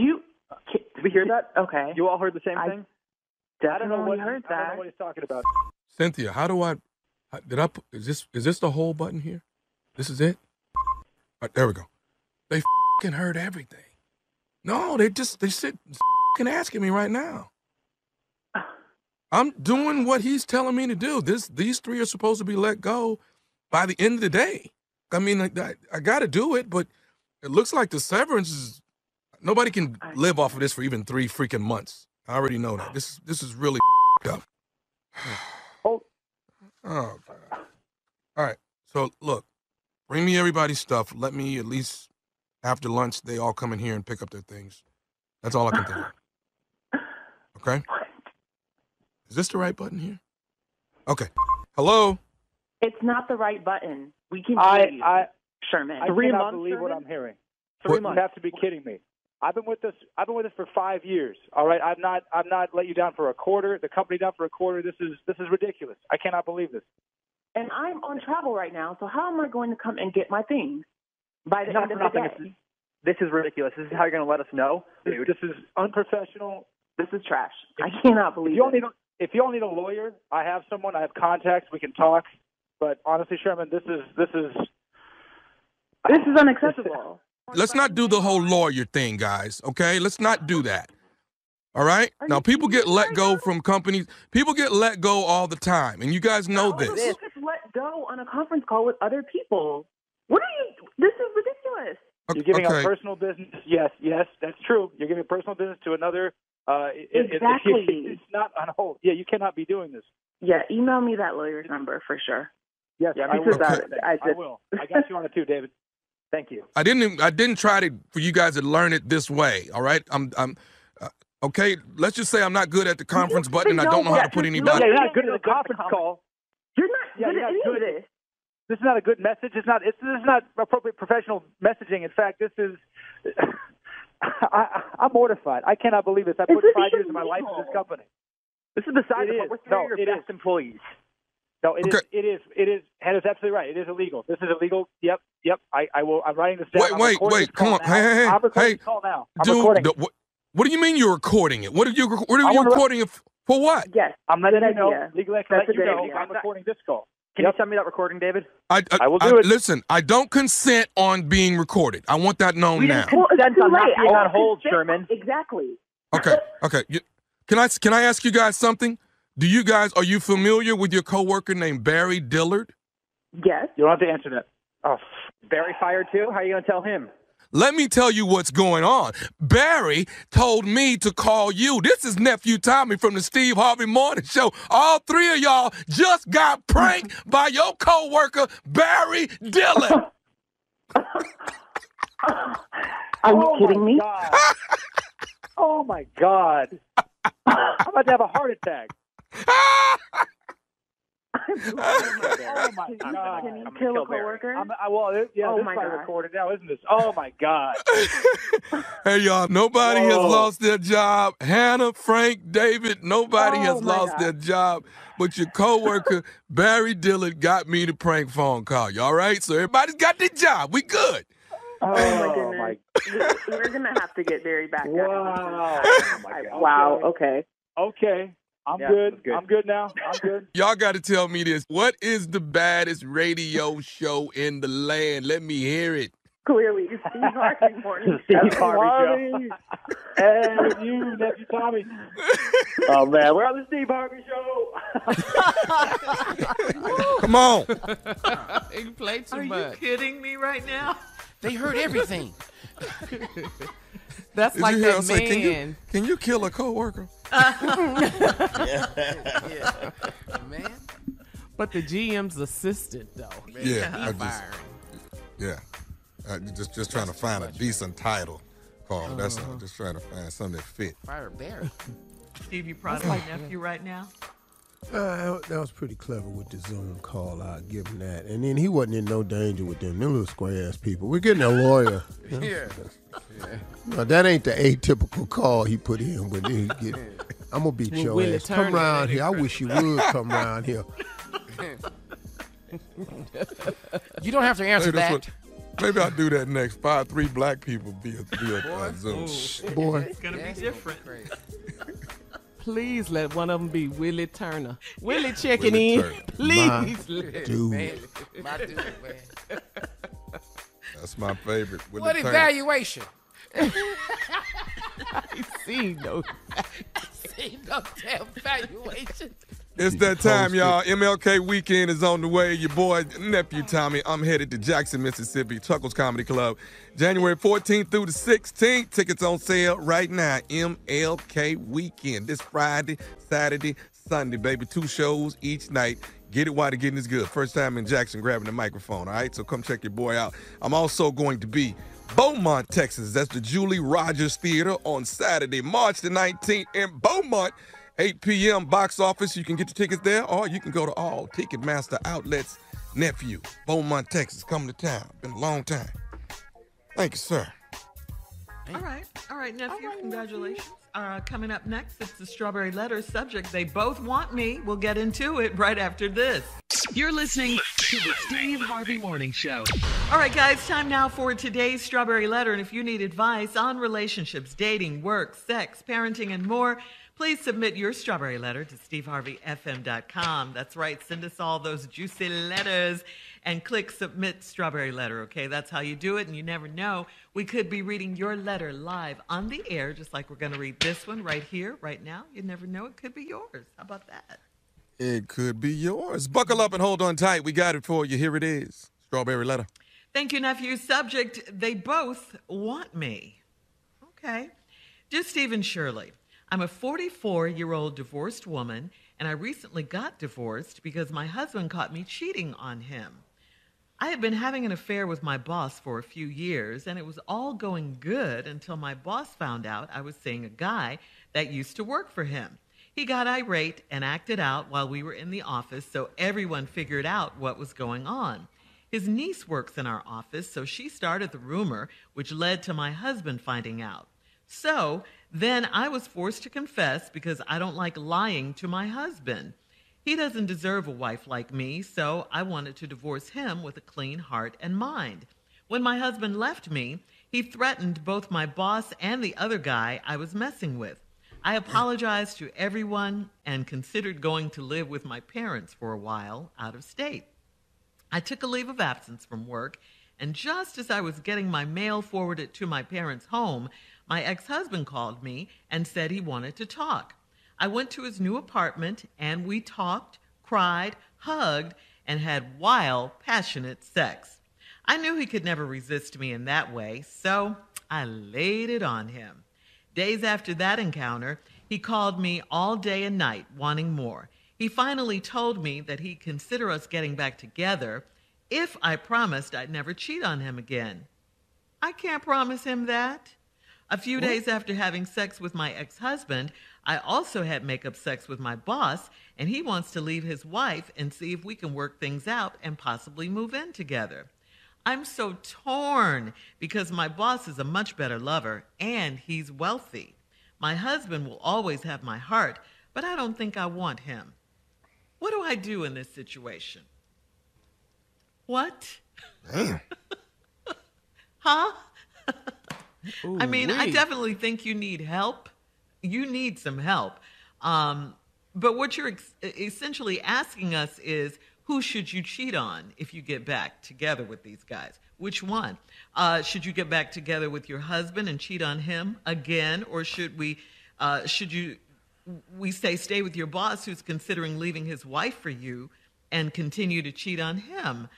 we hear that? Okay. You all heard the same thing? I don't know Definitely what heard I don't that. know what he's talking about. Cynthia, how do is this the whole button here? This is it? All right, there we go. They heard everything. No, they sit asking me right now. I'm doing what he's telling me to do. These three are supposed to be let go by the end of the day. I mean, I got to do it, but it looks like the severance is, nobody can live off of this for even 3 freaking months. I already know that. This is really up. Oh, God. All right. So, look, bring me everybody's stuff. Let me at least, after lunch, they all come in here and pick up their things. That's all I can think of. Okay? Is this the right button here? Okay. Hello? It's not the right button. We can hear you, Sherman. I cannot believe what I'm hearing. 3 months. You have to be kidding me. I've been with this for 5 years. All right, I've not let you down for a quarter. The company down for a quarter. This is ridiculous. I cannot believe this. And I'm on travel right now, so how am I going to come and get my things by the end of the day? This is ridiculous. This is how you're going to let us know? Dude, this is unprofessional. This is trash. I cannot believe it. If you all need a lawyer, I have someone. I have contacts. We can talk. But honestly, Sherman, this is unacceptable. Let's not do the whole lawyer thing, guys, okay? Let's not do that. All right? Now, people get let go from companies. People get let go all the time, and you guys know this. This is let go on a conference call with other people. What are you? This is ridiculous. You're giving our personal business. Yes, that's true. You're giving personal business to another. Exactly. It's not on hold. Yeah, you cannot be doing this. Yeah, email me that lawyer's number for sure. Yes, yeah, I will. I will. I got you on it too, David. Thank you. I didn't try for you guys to learn it this way. All right, I'm okay. Let's just say I'm not good at the conference button, and I don't know how to put anybody. Yeah, you're not good at the conference call. You're not good at any of this. This is not a good message. This is not appropriate professional messaging. In fact, this is. I'm mortified. I cannot believe this. I put 5 years of my life in this company. This is beside the point. We're three of your best employees. No, it is. Hannah's absolutely right. It is illegal. This is illegal. Yep. I will. I'm writing this down. Wait. Come on. Hey. I'm recording this call now. Dude, what do you mean you're recording it? What are you recording it for? What? Yes. I'm letting you know. Legally, I can let you know. I'm recording this call. Can you send me that recording, David? I will do it. Listen, I don't consent on being recorded. I want that known now. Well, that's not being on hold, Sherman. Exactly. Okay. Can I ask you guys something? Are you familiar with your coworker named Barry Dillard? Yes. You don't have to answer that. Oh, Barry fired too? How are you going to tell him? Let me tell you what's going on. Barry told me to call you. This is Nephew Tommy from the Steve Harvey Morning Show. All three of y'all just got pranked by your coworker, Barry Dillard. Are you kidding me? Oh, my God. I'm about to have a heart attack. Oh my God! Can you kill a coworker? This is recorded now, isn't this? Oh my God! Hey y'all, nobody has lost their job. Hannah, Frank, David, nobody has lost their job. But your coworker Barry Dillard got me the prank phone call. You all right? So everybody's got their job. We good. Oh my goodness! We're gonna have to get Barry back. Wow! Wow. Okay. I'm good. I'm good now. I'm good. Y'all got to tell me this. What is the baddest radio show in the land? Let me hear it. Clearly, it's Steve Harvey Morning Steve Harvey Show. And you, Nephew Tommy. Oh, man. We're on the Steve Harvey Show. Come on. You play too much. Are you kidding me right now? They heard everything. That's like that man. Can you kill a coworker? Man. But the GM's assistant, though. Man, just trying to find a decent title for him. That's all. Just trying to find something that fit. Fire Barry. Steve, you proud of my nephew right now? That was pretty clever with the Zoom call. I'll give him that. And then he wasn't in no danger with them little square-ass people. We're getting a lawyer. Yeah. No, that ain't the atypical call he put in. When he get, I'm going to beat your ass. Come around here. I wish you would come around here. You don't have to answer that. Maybe I'll do that next. 3 black people via Zoom. Boy. It's going to be different. Please let one of them be Willie Turner. Willie checking in. Please. Dude. My dude, man. That's my favorite. Willie What Turner. evaluation? I see no. ain't no damn valuation. It's that time, y'all. MLK weekend is on the way. Your boy, nephew Tommy. I'm headed to Jackson, Mississippi, Chuckles Comedy Club. January 14th through the 16th. Tickets on sale right now. MLK weekend. This Friday, Saturday, Sunday, baby. 2 shows each night. Get it while the getting is good. First time in Jackson grabbing the microphone, all right? So come check your boy out. I'm also going to be Beaumont, Texas. That's the Julie Rogers Theater on Saturday, March the 19th in Beaumont. 8 p.m. box office. You can get your tickets there, or you can go to all Ticketmaster outlets. Nephew, Beaumont, Texas, coming to town. Been a long time. Thank you, sir. All right, nephew. Congratulations. Coming up next, it's the Strawberry Letter subject. They both want me. We'll get into it right after this. You're listening to the Steve Harvey Morning Show. All right, guys, time now for today's Strawberry Letter. And if you need advice on relationships, dating, work, sex, parenting, and more, please submit your Strawberry Letter to steveharveyfm.com. That's right. Send us all those juicy letters and click Submit Strawberry Letter, okay? That's how you do it, and you never know. We could be reading your letter live on the air, just like we're going to read this one right here, right now. You never know. It could be yours. How about that? It could be yours. Buckle up and hold on tight. We got it for you. Here it is. Strawberry Letter. Thank you, nephew. Subject, they both want me. Okay. Dear Steve and Shirley, I'm a 44-year-old divorced woman, and I recently got divorced because my husband caught me cheating on him. I had been having an affair with my boss for a few years, and it was all going good until my boss found out I was seeing a guy that used to work for him. He got irate and acted out while we were in the office, so everyone figured out what was going on. His niece works in our office, so she started the rumor, which led to my husband finding out. So then I was forced to confess because I don't like lying to my husband. He doesn't deserve a wife like me, so I wanted to divorce him with a clean heart and mind. When my husband left me, he threatened both my boss and the other guy I was messing with. I apologized to everyone and considered going to live with my parents for a while out of state. I took a leave of absence from work, and just as I was getting my mail forwarded to my parents' home, my ex-husband called me and said he wanted to talk. I went to his new apartment, and we talked, cried, hugged, and had wild, passionate sex. I knew he could never resist me in that way, so I laid it on him. Days after that encounter, he called me all day and night, wanting more. He finally told me that he'd consider us getting back together if I promised I'd never cheat on him again. I can't promise him that. A few days after having sex with my ex-husband, I also had makeup sex with my boss, and he wants to leave his wife and see if we can work things out and possibly move in together. I'm so torn because my boss is a much better lover and he's wealthy. My husband will always have my heart, but I don't think I want him. What do I do in this situation? What? Damn. Huh? Ooh, I mean, I wee. definitely think you need help. You need some help. But what you're essentially asking us is, who should you cheat on if you get back together with these guys? Which one? Should you get back together with your husband and cheat on him again? Or should we say stay with your boss who's considering leaving his wife for you and continue to cheat on him?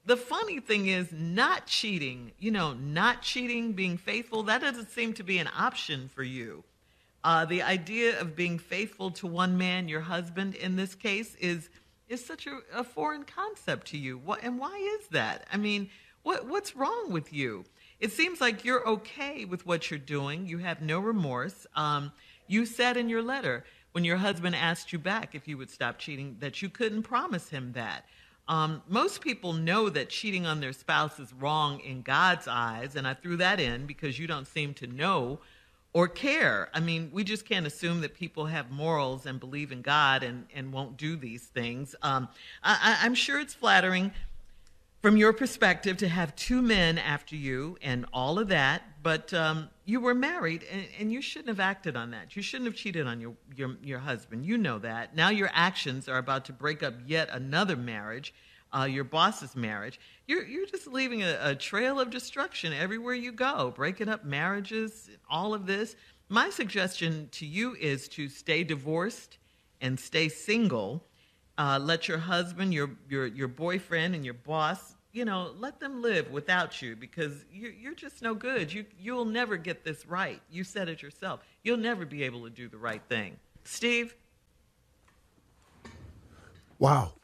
The funny thing is not cheating, being faithful, that doesn't seem to be an option for you. The idea of being faithful to one man, your husband in this case, is such a foreign concept to you. And why is that? I mean, what's wrong with you? It seems like you're okay with what you're doing. You have no remorse. You said in your letter, when your husband asked you back if you would stop cheating, that you couldn't promise him that. Most people know that cheating on their spouse is wrong in God's eyes, and I threw that in because you don't seem to know or care. I mean, we just can't assume that people have morals and believe in God and won't do these things. I'm sure it's flattering from your perspective to have two men after you and all of that, but you were married and you shouldn't have acted on that. You shouldn't have cheated on your husband. You know that. Now your actions are about to break up yet another marriage, your boss's marriage. You're just leaving a trail of destruction everywhere you go, breaking up marriages, all of this. My suggestion to you is to stay divorced and stay single. Let your husband, your boyfriend, and your boss, let them live without you, because you're just no good. You'll never get this right. You said it yourself. You'll never be able to do the right thing. Steve? Wow.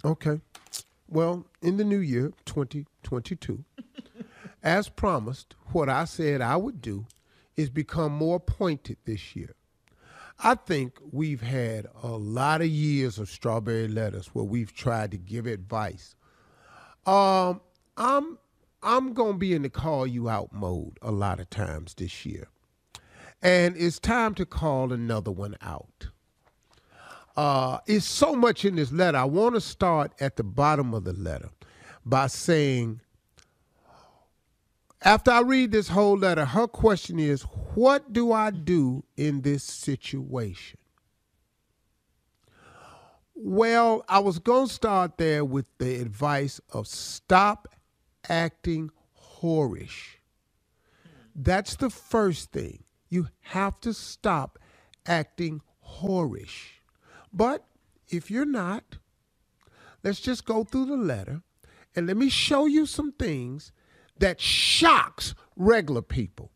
Okay. Well, in the new year, 2022, as promised, what I said I would do is become more pointed this year. I think we've had a lot of years of Strawberry Letters where we've tried to give advice. I'm going to be in the call you out mode a lot of times this year. And it's time to call another one out. It's so much in this letter. I want to start at the bottom of the letter by saying, after I read this whole letter, her question is, what do I do in this situation? Well, I was going to start there with the advice of stop acting whorish. That's the first thing. You have to stop acting whorish. But if you're not, let's just go through the letter and let me show you some things that shocks regular people.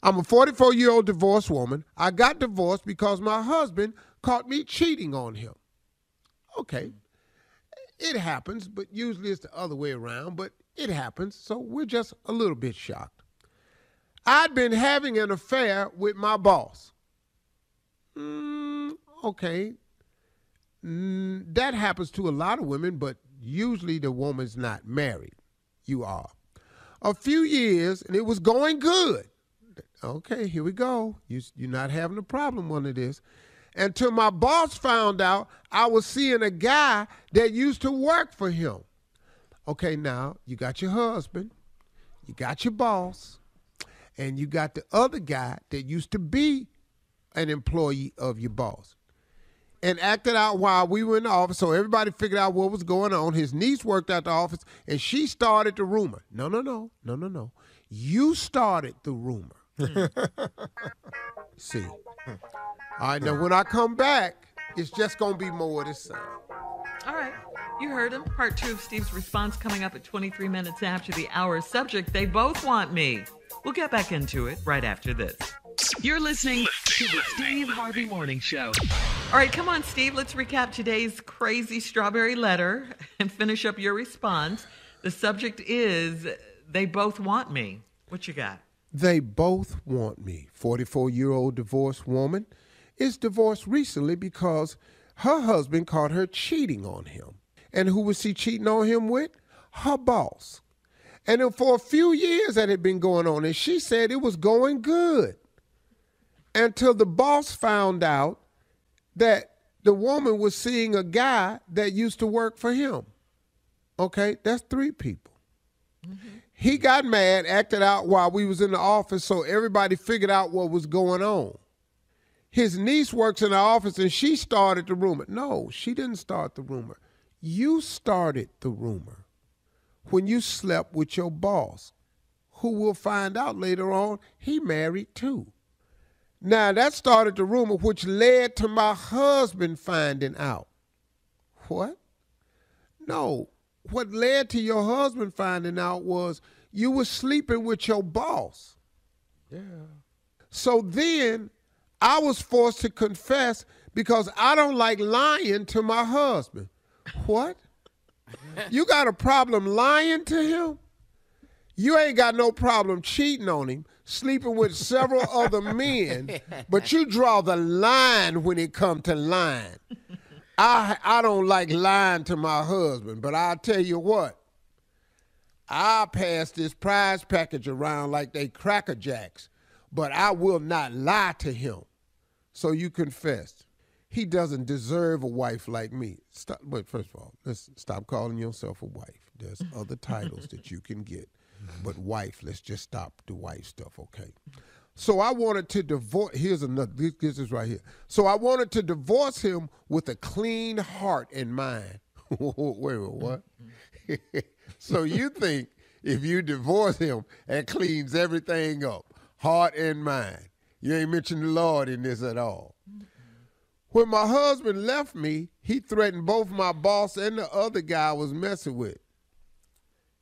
I'm a 44-year-old divorced woman. I got divorced because my husband caught me cheating on him. Okay, it happens, but usually it's the other way around, but it happens, so we're just a little bit shocked. I'd been having an affair with my boss. Okay, that happens to a lot of women, but usually the woman's not married. You are. A few years, and it was going good. Okay, here we go. You're not having a problem under this. Until my boss found out I was seeing a guy that used to work for him. Okay, now, you got your husband, you got your boss, and you got the other guy that used to be an employee of your boss. And acted out while we were in the office, so everybody figured out what was going on. His niece worked at the office, and she started the rumor. No. You started the rumor. See. All right, now when I come back, it's just going to be more of the same. All right. You heard him. Part 2 of Steve's response coming up at 23 minutes after the hour. Subject, they both want me. We'll get back into it right after this. You're listening to the Steve Harvey Morning Show. All right, come on, Steve. Let's recap today's crazy strawberry letter and finish up your response. The subject is, they both want me. What you got? They both want me. 44-year-old divorced woman is divorced recently because her husband caught her cheating on him. And who was she cheating on him with? Her boss. And then for a few years that had been going on, and she said it was going good. Until the boss found out that the woman was seeing a guy that used to work for him. Okay, that's 3 people. Mm-hmm. He got mad, acted out while we was in the office, so everybody figured out what was going on. His niece works in the office, and she started the rumor. No, she didn't start the rumor. You started the rumor when you slept with your boss, who we'll find out later on he married too. Now, that started the rumor, which led to my husband finding out. What? No. What led to your husband finding out was you were sleeping with your boss. Yeah. So then I was forced to confess because I don't like lying to my husband. What? You got a problem lying to him? You ain't got no problem cheating on him, sleeping with several other men, but you draw the line when it comes to lying. I don't like lying to my husband, but I'll tell you what. I'll pass this prize package around like they Cracker Jacks, but I will not lie to him. So you confessed. He doesn't deserve a wife like me. Stop, but first of all, let's stop calling yourself a wife. There's other titles that you can get. But wife, let's just stop the wife stuff, okay? So I wanted to divorce, here's another, this is right here. So I wanted to divorce him with a clean heart and mind. Wait, what? So you think if you divorce him, that cleans everything up. heart and mind. You ain't mentioned the Lord in this at all. When my husband left me, he threatened both my boss and the other guy I was messing with.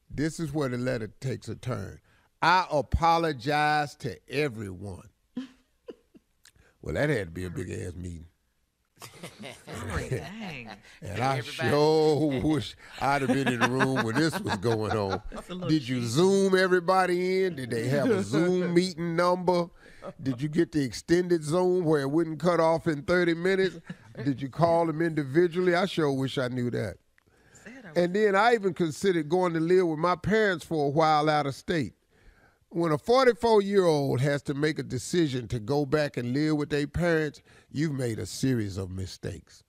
This is where the letter takes a turn. I apologize to everyone. Well, that had to be a big-ass meeting. Dang. And I sure wish I'd have been in the room when this was going on. Did you Zoom everybody in? Did they have a Zoom meeting number? Did you get the extended Zoom where it wouldn't cut off in 30 minutes? Did you call them individually? I sure wish I knew that. And then I even considered going to live with my parents for a while out of state. When a 44-year-old has to make a decision to go back and live with their parents, you've made a series of mistakes.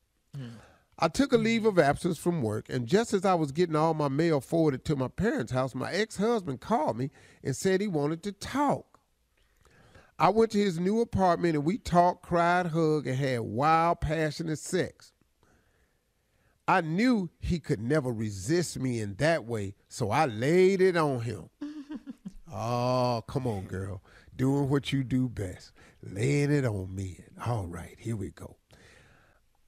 I took a leave of absence from work, and just as I was getting all my mail forwarded to my parents' house, my ex-husband called me and said he wanted to talk. I went to his new apartment, and we talked, cried, hugged, and had wild, passionate sex. I knew he could never resist me in that way, so I laid it on him. Oh, come on, girl. Doing what you do best. Laying it on me. All right, here we go.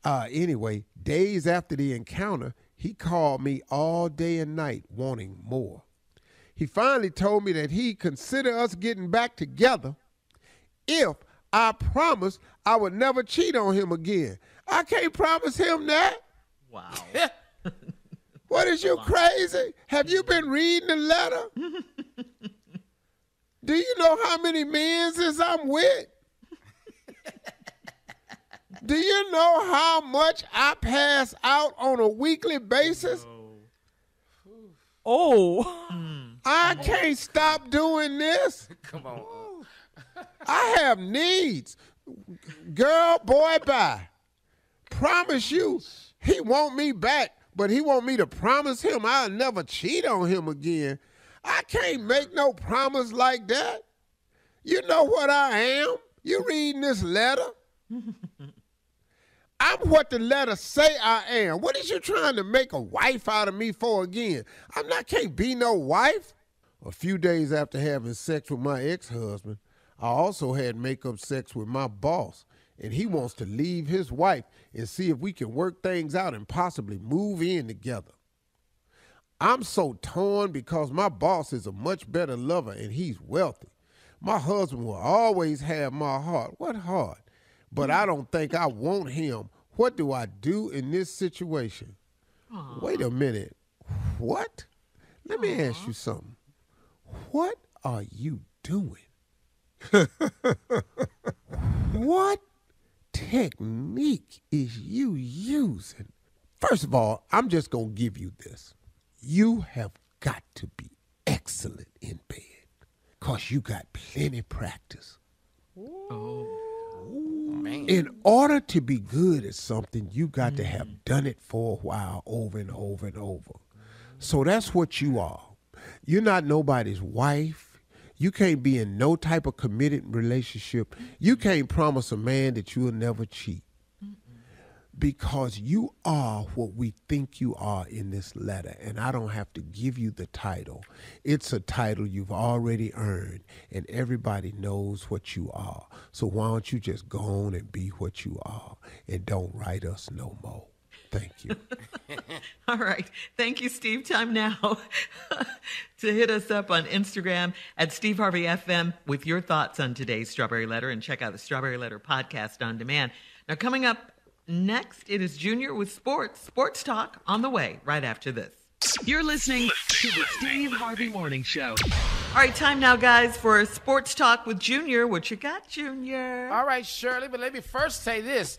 Anyway, days after the encounter, he called me all day and night wanting more. He finally told me that he'd consider us getting back together if I promised I would never cheat on him again. I can't promise him that. Wow. What is you crazy? Have you been reading the letter? Do you know how many men I'm with? Do you know how much I pass out on a weekly basis? I can't stop doing this. Come on. I have needs. Girl, boy, bye. Promise you, he want me back, but he want me to promise him I'll never cheat on him again. I can't make no promise like that. You know what I am? You reading this letter? I'm what the letter say I am. What is you trying to make a wife out of me for again? Can't be no wife. A few days after having sex with my ex-husband, I also had make-up sex with my boss, and he wants to leave his wife and see if we can work things out and possibly move in together. I'm so torn because my boss is a much better lover and he's wealthy. My husband will always have my heart. What heart? But I don't think I want him. What do I do in this situation? Aww. Wait a minute. What? Let me ask you something. What are you doing? What technique is you using? First of all, I'm just going to give you this. You have got to be excellent in bed because you got plenty practice. Man. In order to be good at something, you got to have done it for a while over and over and over. So that's what you are. You're not nobody's wife. You can't be in no type of committed relationship. You can't promise a man that you'll never cheat. Because you are what we think you are in this letter, and I don't have to give you the title. It's a title you've already earned, and everybody knows what you are. So why don't you just go on and be what you are, and don't write us no more. Thank you. All right. Thank you, Steve. Time now to hit us up on Instagram at Steve Harvey FM with your thoughts on today's Strawberry Letter, and check out the Strawberry Letter podcast on demand. Now, coming up next, it is Junior with Sports Talk on the way right after this. You're listening to the Steve Harvey Morning Show. All right, time now, guys, for Sports Talk with Junior. What you got, Junior? All right, Shirley, but let me first say this.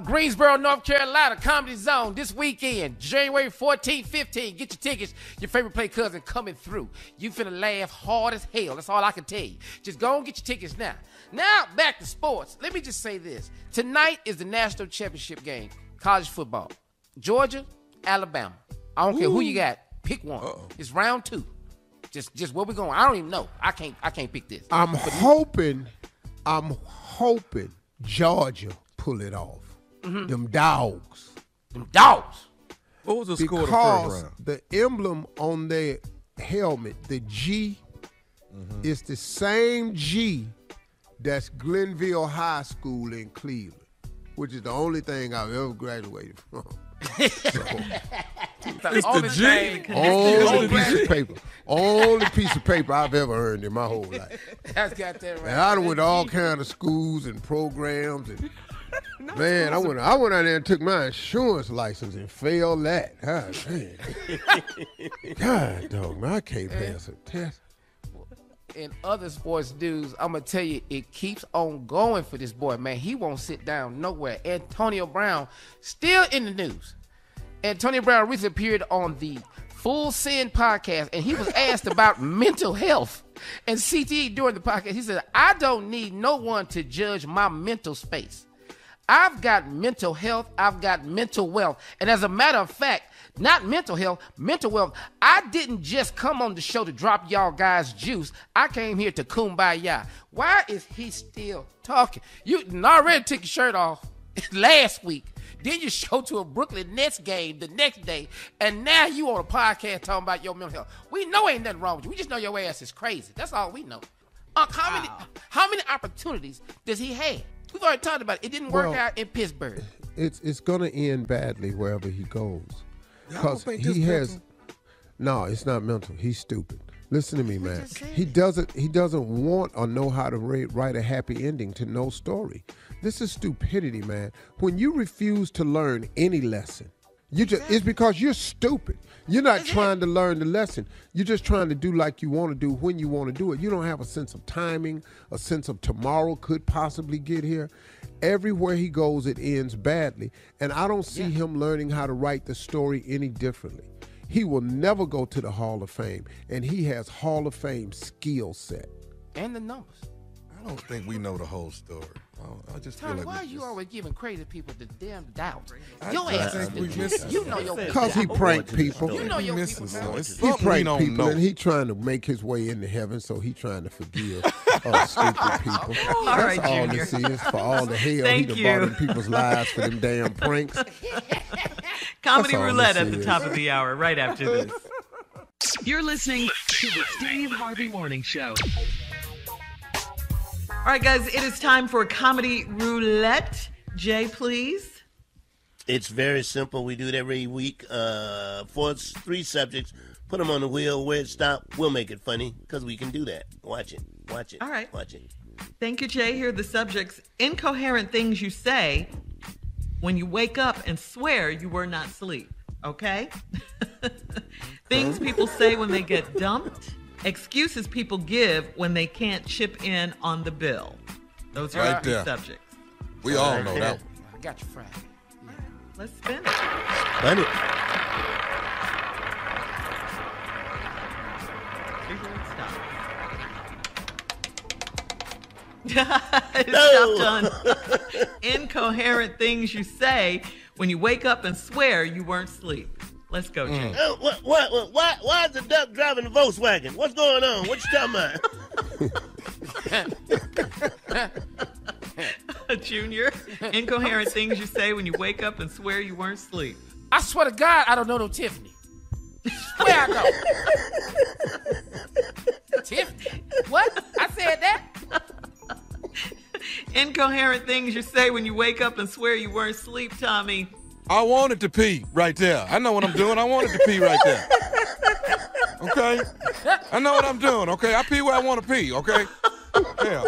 Greensboro, North Carolina, Comedy Zone this weekend, January 14, 15. Get your tickets. Your favorite play cousin coming through. You finna laugh hard as hell. That's all I can tell you. Just go and get your tickets now. Now, back to sports. Let me just say this. Tonight is the national championship game, college football. Georgia, Alabama. I don't care who you got. Pick one. It's round 2. Just where we going. I don't even know. I can't pick this. I'm hoping Georgia pull it off. Them dogs. What was the score of the first round? The emblem on their helmet, the G, is the same G That's Glenville High School in Cleveland, which is the only thing I've ever graduated from. It's the G. Only piece of paper. Only piece of paper I've ever earned in my whole life. That's got that right. And I done went to all kind of schools and programs. And man, I went out there and took my insurance license and failed that. God, man. God, dog, man, I can't pass a test. In other sports news, I'm going to tell you, it keeps on going for this boy, man. He won't sit down nowhere. Antonio Brown, still in the news. Antonio Brown recently appeared on the Full Send podcast, and he was asked about mental health. And CTE during the podcast, he said, I don't need no one to judge my mental space. I've got mental health. I've got mental wealth. And as a matter of fact, not mental health, mental wealth. I didn't just come on the show to drop y'all guys juice. I came here to kumbaya. Why is he still talking? You already took your shirt off last week. Then you show to a Brooklyn Nets game the next day. And now you on a podcast talking about your mental health. We know ain't nothing wrong with you. We just know your ass is crazy. That's all we know. How many opportunities does he have? We've already talked about it. It didn't work out in Pittsburgh. It's going to end badly wherever he goes. Because he has, no, it's not mental. He's stupid. Listen to me, man. He doesn't want or know how to write a happy ending to no story. This is stupidity, man. When you refuse to learn any lesson, it's because you're stupid. You're not trying to learn the lesson. You're just trying to do like you want to do when you want to do it. You don't have a sense of timing, a sense of tomorrow could possibly get here. Everywhere he goes, it ends badly. And I don't see him learning how to write the story any differently. He will never go to the Hall of Fame, and he has Hall of Fame skill set. And the numbers. I don't think we know the whole story. I just Tommy, feel like why are you always giving crazy people the damn doubt? I Your just ass think we is missing you know your Because he pranked people. You know your missing people. something. It's He something we pranked don't people, know. and he trying to make his way into heaven, so he trying to forgive stupid people. All That's right, all Junior. this is, for all the hell Thank he you. done brought in people's lives for them damn pranks. Comedy That's all Roulette this at the is. top of the hour, right after this. You're listening to the Steve Harvey Morning Show. All right, guys, it is time for Comedy Roulette. Jay, please. It's very simple. We do it every week. 3 subjects. Put them on the wheel. Where it stop, we'll make it funny because we can do that. Watch it. Watch it. All right. Watch it. Thank you, Jay. Here are the subjects. Incoherent things you say when you wake up and swear you were not asleep. Okay? Things people say when they get dumped. Excuses people give when they can't chip in on the bill. Those are Right our 3 there. subjects. We all know that one. I got you Friday. Let's spin it. Spin it. See where it stops. It's stopped on incoherent things you say when you wake up and swear you weren't asleep. Let's go, Jay. Why is the duck driving the Volkswagen? What's going on? What you talking about? Junior, incoherent things you say when you wake up and swear you weren't asleep. I swear to God, I don't know no Tiffany. Swear I don't. Tiffany? What? I said that? Incoherent things you say when you wake up and swear you weren't asleep, Tommy. I wanted to pee right there. I know what I'm doing. I wanted to pee right there. Okay? I know what I'm doing, okay? I pee where I want to pee, okay? Yeah.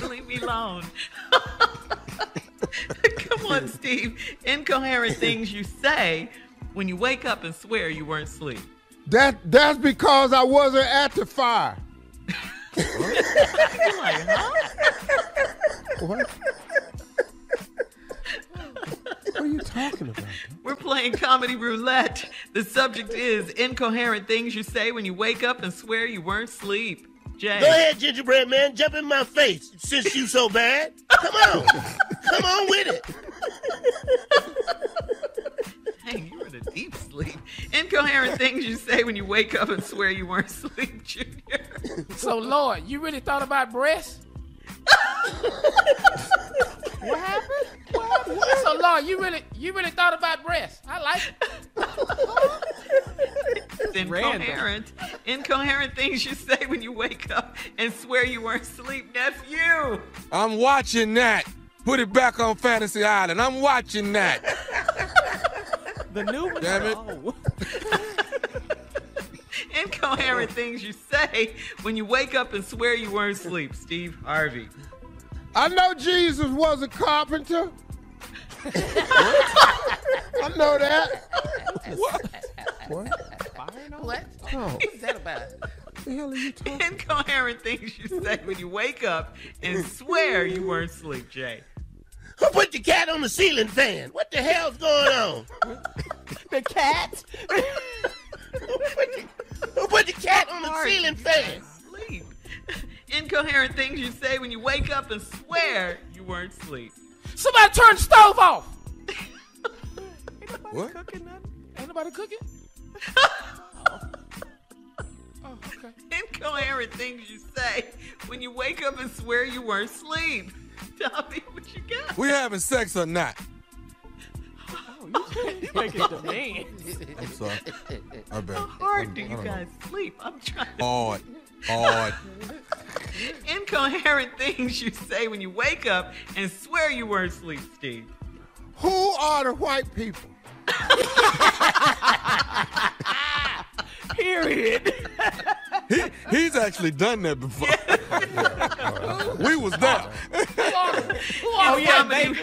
Leave me alone. Come on, Steve. Incoherent things you say when you wake up and swear you weren't asleep. That's because I wasn't at the fire. You're like, huh? What? What are you talking about? We're playing Comedy Roulette. The subject is incoherent things you say when you wake up and swear you weren't asleep. Jay. Go ahead, gingerbread man. Jump in my face since you so bad. Come on. Come on with it. Dang, you were in a deep sleep. Incoherent things you say when you wake up and swear you weren't asleep, Junior. So, Lord, you really thought about breasts? What happened? So, Lord, you really thought about breasts? I like it. with incoherent. Incoherent things you say when you wake up and swear you weren't asleep, nephew. I'm watching that. Put it back on Fantasy Island. I'm watching that. The new one. Damn it. Oh. Incoherent things you say when you wake up and swear you weren't asleep, Steve Harvey. I know Jesus was a carpenter. I know that. What? Oh. What's that about? What the hell are you talking? Incoherent things you say when you wake up and swear you weren't asleep, Jay. Who put the cat on the ceiling fan? What the hell's going on? The cat? Who put the cat on the ceiling fan? Sleep. Incoherent things you say when you wake up and swear you weren't asleep. Somebody turn the stove off. What? Cooking nothing? Ain't nobody cooking? Oh, okay. Incoherent things you say when you wake up and swear you weren't asleep. Tell me what you got. We having sex or not? Oh, you making demands. I'm sorry. I bet. How hard do you guys sleep? I'm trying to... Odd. Incoherent things you say when you wake up and swear you weren't asleep, Steve. Who are the white people? Period. He's actually done that before. We was there. Oh, yeah,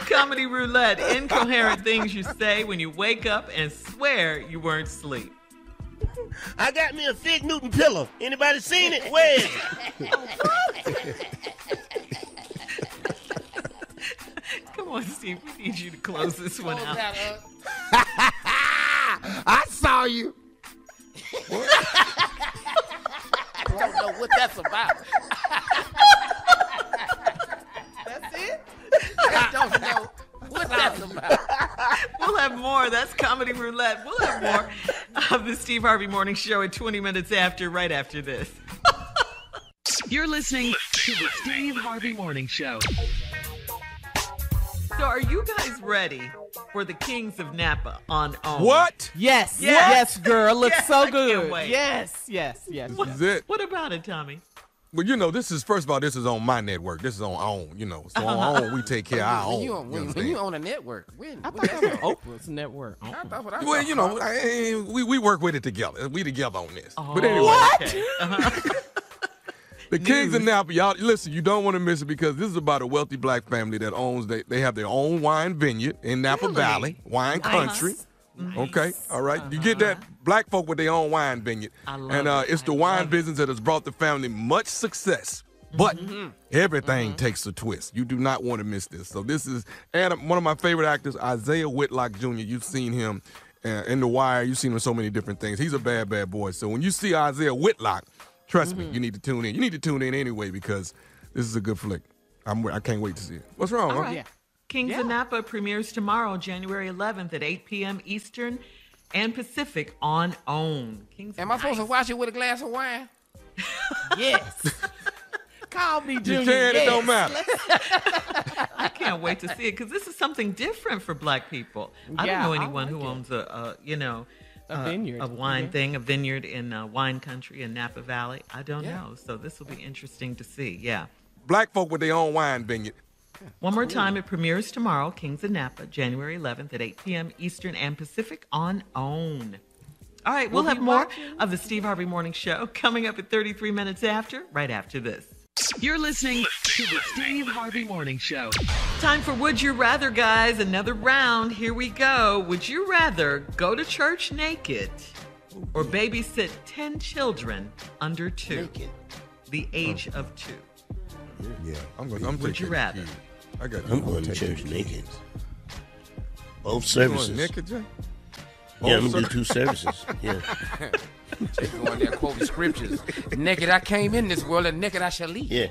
Comedy Roulette. Incoherent things you say when you wake up and swear you weren't asleep. I got me a Fig Newton pillow. Anybody seen it? Where is it? Come on, Steve. We need you to close this one out. I saw you. I don't know what that's about. That's it? I don't know what that's about. We'll have more. That's Comedy Roulette. We'll have more of the Steve Harvey Morning Show at 20 minutes after, right after this. You're listening to the Steve Harvey Morning Show. So are you guys ready for the Kings of Napa on OWN? What? Yes. Yes, girl. Looks Yes, so I good. can't wait. Yes. This is it. What about it, Tommy? Well, you know, this is, first of all, this is on my network. This is on OWN, you know. So on OWN, we take care of our own. When you on a network, when? I thought that was Oprah's network. I thought what I Well, thought. you know, we work with it together. We together on this. Oh, But anyway. What? Okay. The Kings of Napa, y'all, listen, you don't want to miss it because this is about a wealthy black family that owns, they have their own wine vineyard in Napa Valley, wine country. Nice. Okay, all right. You get that, black folk with their own wine vineyard. I love and it. it's the wine business that has brought the family much success. But everything takes a twist. You do not want to miss this. So this is, and one of my favorite actors, Isaiah Whitlock Jr., you've seen him in The Wire. You've seen him in so many different things. He's a bad, bad boy. So when you see Isaiah Whitlock, trust me, you need to tune in. You need to tune in anyway because this is a good flick. I can't wait to see it. What's wrong? All Huh? right. Yeah. Kings of Napa premieres tomorrow, January 11th at 8 p.m. Eastern and Pacific on OWN. Kings Am I supposed to watch it with a glass of wine? Yes. Call me Junior. You can, it don't matter. I can't wait to see it because this is something different for black people. I don't Yeah, know I anyone who like it. owns a vineyard. a wine thing, a vineyard in wine country in Napa Valley. I don't know. So this will be interesting to see. Yeah. Black folk with their own wine vineyard. One more time, it premieres tomorrow, Kings of Napa, January 11th at 8 p.m. Eastern and Pacific on OWN. All right, we'll have more of the Steve Harvey Morning Show coming up at 33 minutes after, right after this. You're listening to the Steve Harvey Morning Show. Time for Would You Rather, guys. Another round. Here we go. Would you rather go to church naked or babysit 10 children under 2? Naked. The age of 2. Yeah. I'm Would you rather? I got I'm going to church naked. Both You going services. naked, Jay? Yeah, I'm going to do 2 services. Yeah. They going there quoting scriptures. Naked I came in this world, and naked I shall leave. Yeah.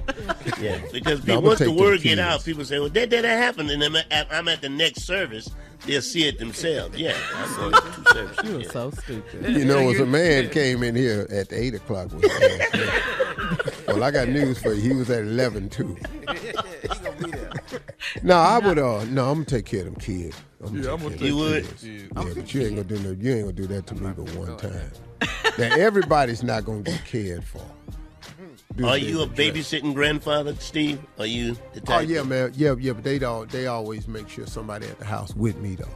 Yeah. Because No, once the take word them get kids. out, people say, well, that happened, and I'm at the next service. They'll see it themselves. Yeah. I'm going to 2 services. You are Yeah. so stupid. You know, as a man came in here at 8 o'clock. Well, I got news for you. He was at 11 too. He gonna be there. No, I would. No, I'm gonna take care of them kids. I'm gonna take You would? Yeah, but you ain't gonna do that to me but one time. Now everybody's not gonna get cared for. Are you a babysitting grandfather, Steve? Are you the type? Oh yeah, man. Yeah, but they always make sure somebody at the house with me though.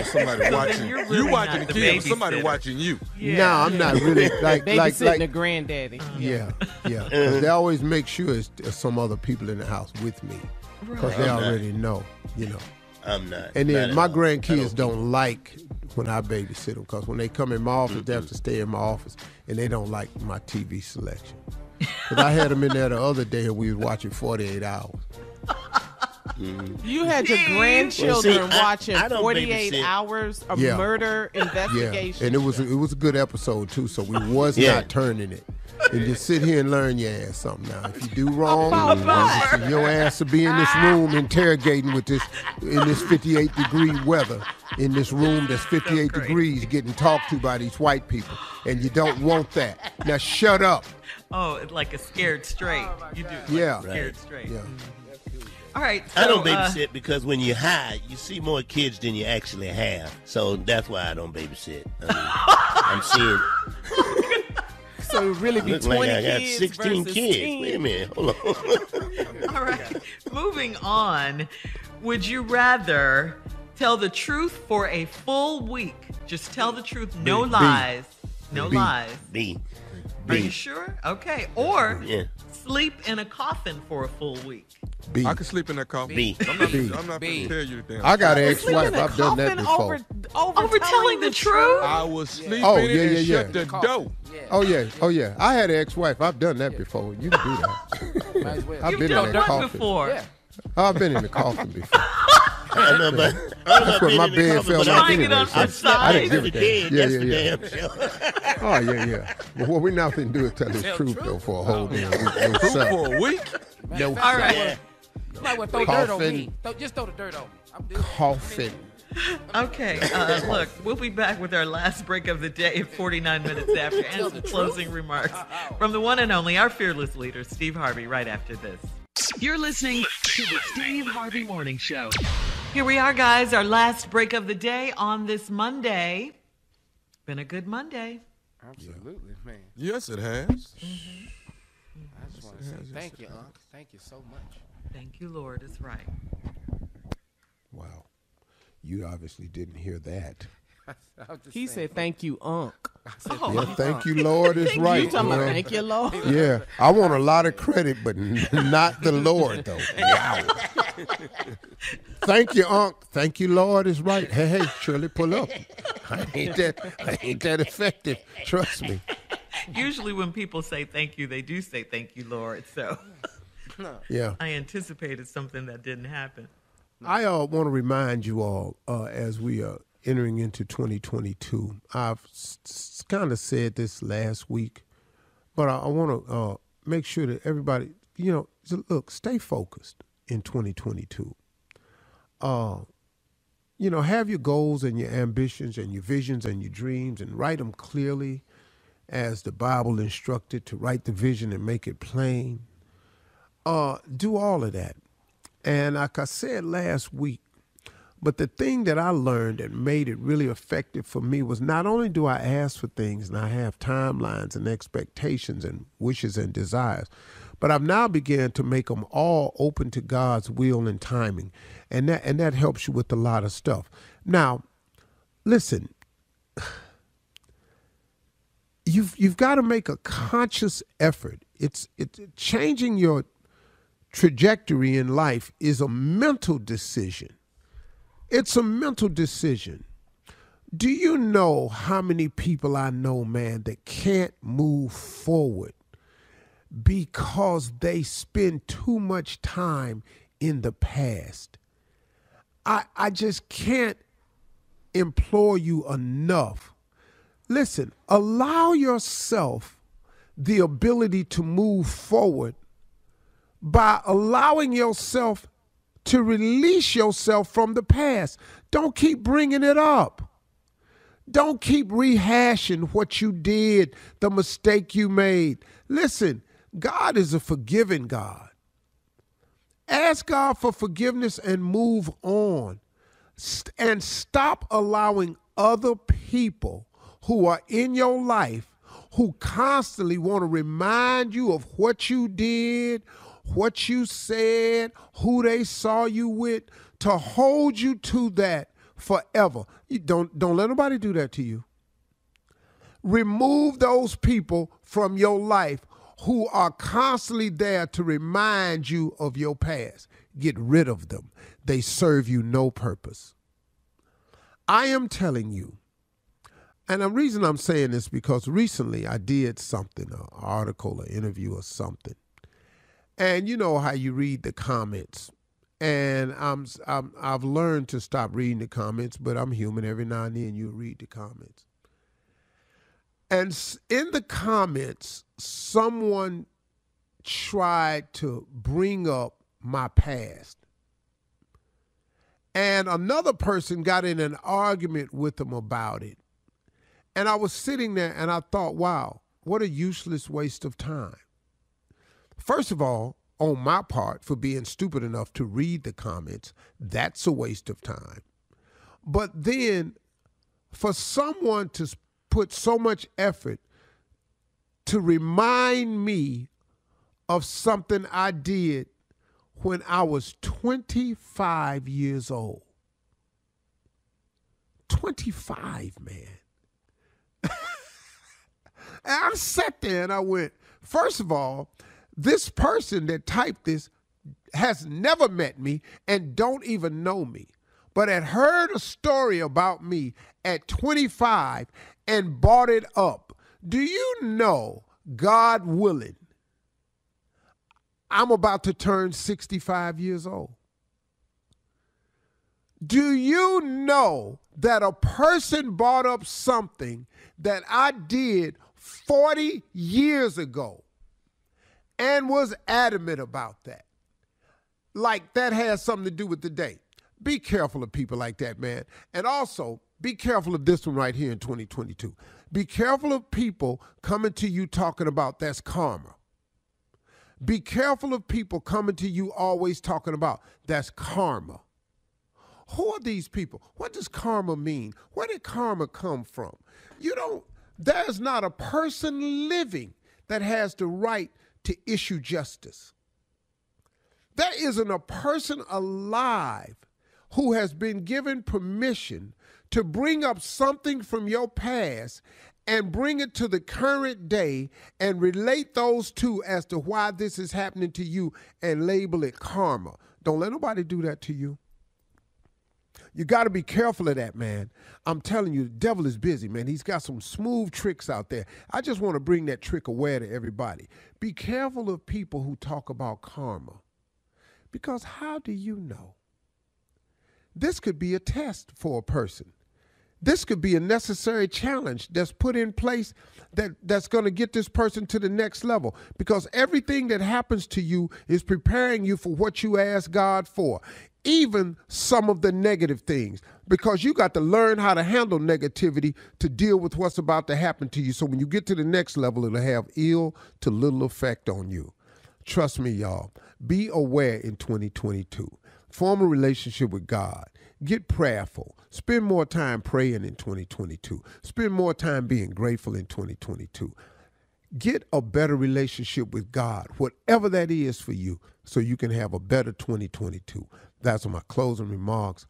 Somebody watching really you watching not the the kids. Somebody babysitter. watching you. Yeah. No, I'm not really like Babysitting the granddaddy. Yeah. 'Cause they always make sure it's some other people in the house with me, because they already know, I'm not. And then Not my at all. grandkids don't like when I babysit them, because when they come in my office, they have to stay in my office, and they don't like my TV selection. Because I had them in there the other day, and we was watching 48 Hours. You had your grandchildren watching I don't 48 babysit. hours of Yeah. murder Yeah, investigation. and it was a good episode too. So we was not turning it. And just sit here and learn your ass something now. If you do wrong, your ass will be in this room interrogating in this 58-degree weather, in this room that's 58 degrees, getting talked to by these white people, and you don't want that. Now shut up. Oh, it's like a scared straight. You do. Yeah. Scared straight. Yeah. All right. I don't so, babysit because when you hide, you see more kids than you actually have. So that's why I don't babysit. I'm seeing. So it really be Look 20 like I got kids 16 versus kids. 10. Wait a minute. Hold on. All right. Moving on. Would you rather tell the truth for a full week? Just tell the truth, no lies. No lies. B. Are you sure? Okay. Or Yeah. sleep in a coffin for a full week. B. I can sleep in that coffin. B. I'm not B. going to tell you the damn I got an truth. ex-wife. I've done that before. Over telling the truth? I was sleeping Oh, and yeah. shut the door. Oh yeah. I had an ex-wife. I've done that before. You can do that. I've You've been done in that what coffin before? Yeah. I've been in the coffin before. I know, but That's what my bed felt like Trying it anyway. on So for I size. didn't give a dead. damn. That's Yeah. the damn show. Oh yeah. But what we not finna do is tell the truth though for a whole damn week. No, Truth sir. for a week? No, All right. Yeah. You might want to throw dirt on me. Coffin. Just throw the dirt on me. I'm good. Coffin. Okay, look, we'll be back with our last break of the day at 49 minutes after and some closing remarks from the one and only, our fearless leader, Steve Harvey, right after this. You're listening to the Steve Harvey Morning Show. Here we are, guys, our last break of the day on this Monday. Been a good Monday. Absolutely, man. Yes, it has. I just want to say thank you, Unc. Thank you so much. Thank you, Lord, is right. Wow. You obviously didn't hear that. He said, thank you, Unc. Yeah, thank you, Lord, is right. You talking about man. thank you, Lord? Yeah, I want a lot of credit, but not the Lord, though. Wow. Thank you, Unc. Thank you, Lord, is right. Hey, Shirley, pull up. I ain't that effective. Trust me. Usually when people say thank you, they do say thank you, Lord. So Yeah. I anticipated something that didn't happen. I want to remind you all as we are entering into 2022. I've kind of said this last week, but I want to make sure that everybody, look, stay focused in 2022. Have your goals and your ambitions and your visions and your dreams and write them clearly as the Bible instructed, to write the vision and make it plain. Do all of that. And like I said last week, but the thing that I learned that made it really effective for me was not only do I ask for things and I have timelines and expectations and wishes and desires, but I've now began to make them all open to God's will and timing. And that helps you with a lot of stuff. Now, listen, you've got to make a conscious effort. It's changing your trajectory in life is a mental decision. It's a mental decision. Do you know how many people I know, man, that can't move forward because they spend too much time in the past? I just can't implore you enough. Listen, allow yourself the ability to move forward by allowing yourself to release yourself from the past. Don't keep bringing it up. Don't keep rehashing what you did, the mistake you made. Listen, God is a forgiving God. Ask God for forgiveness and move on. And stop allowing other people who are in your life who constantly want to remind you of what you did, what you said, who they saw you with, to hold you to that forever. You don't let nobody do that to you. Remove those people from your life who are constantly there to remind you of your past. Get rid of them. They serve you no purpose. I am telling you, and the reason I'm saying this because recently I did something, an article, an interview or something. And you know how you read the comments. And I've learned to stop reading the comments, but I'm human. Every now and then you read the comments. And in the comments, someone tried to bring up my past. And another person got in an argument with them about it. And I was sitting there and I thought, wow, what a useless waste of time. First of all, on my part, for being stupid enough to read the comments, that's a waste of time. But then for someone to put so much effort to remind me of something I did when I was 25 years old. 25, man. And I sat there and I went, first of all, this person that typed this has never met me and don't even know me, but had heard a story about me at 25 and bought it up. Do you know, God willing, I'm about to turn 65 years old? Do you know that a person bought up something that I did 40 years ago and was adamant about that? Like that has something to do with the date. Be careful of people like that, man. And also, be careful of this one right here in 2022. Be careful of people coming to you talking about that's karma. Be careful of people coming to you always talking about that's karma. Who are these people? What does karma mean? Where did karma come from? There's not a person living that has the right to issue justice. There isn't a person alive who has been given permission to bring up something from your past and bring it to the current day and relate those two as to why this is happening to you and label it karma. Don't let nobody do that to you. You got to be careful of that, man. I'm telling you, the devil is busy, man. He's got some smooth tricks out there. I just want to bring that trick aware to everybody. Be careful of people who talk about karma. Because how do you know? This could be a test for a person. This could be a necessary challenge that's put in place that's going to get this person to the next level. Because everything that happens to you is preparing you for what you ask God for. Even some of the negative things, because you got to learn how to handle negativity to deal with what's about to happen to you. So when you get to the next level, it'll have ill to little effect on you. Trust me, y'all. Be aware in 2022. Form a relationship with God. Get prayerful. Spend more time praying in 2022. Spend more time being grateful in 2022. Get a better relationship with God, whatever that is for you, so you can have a better 2022. That's my closing remarks.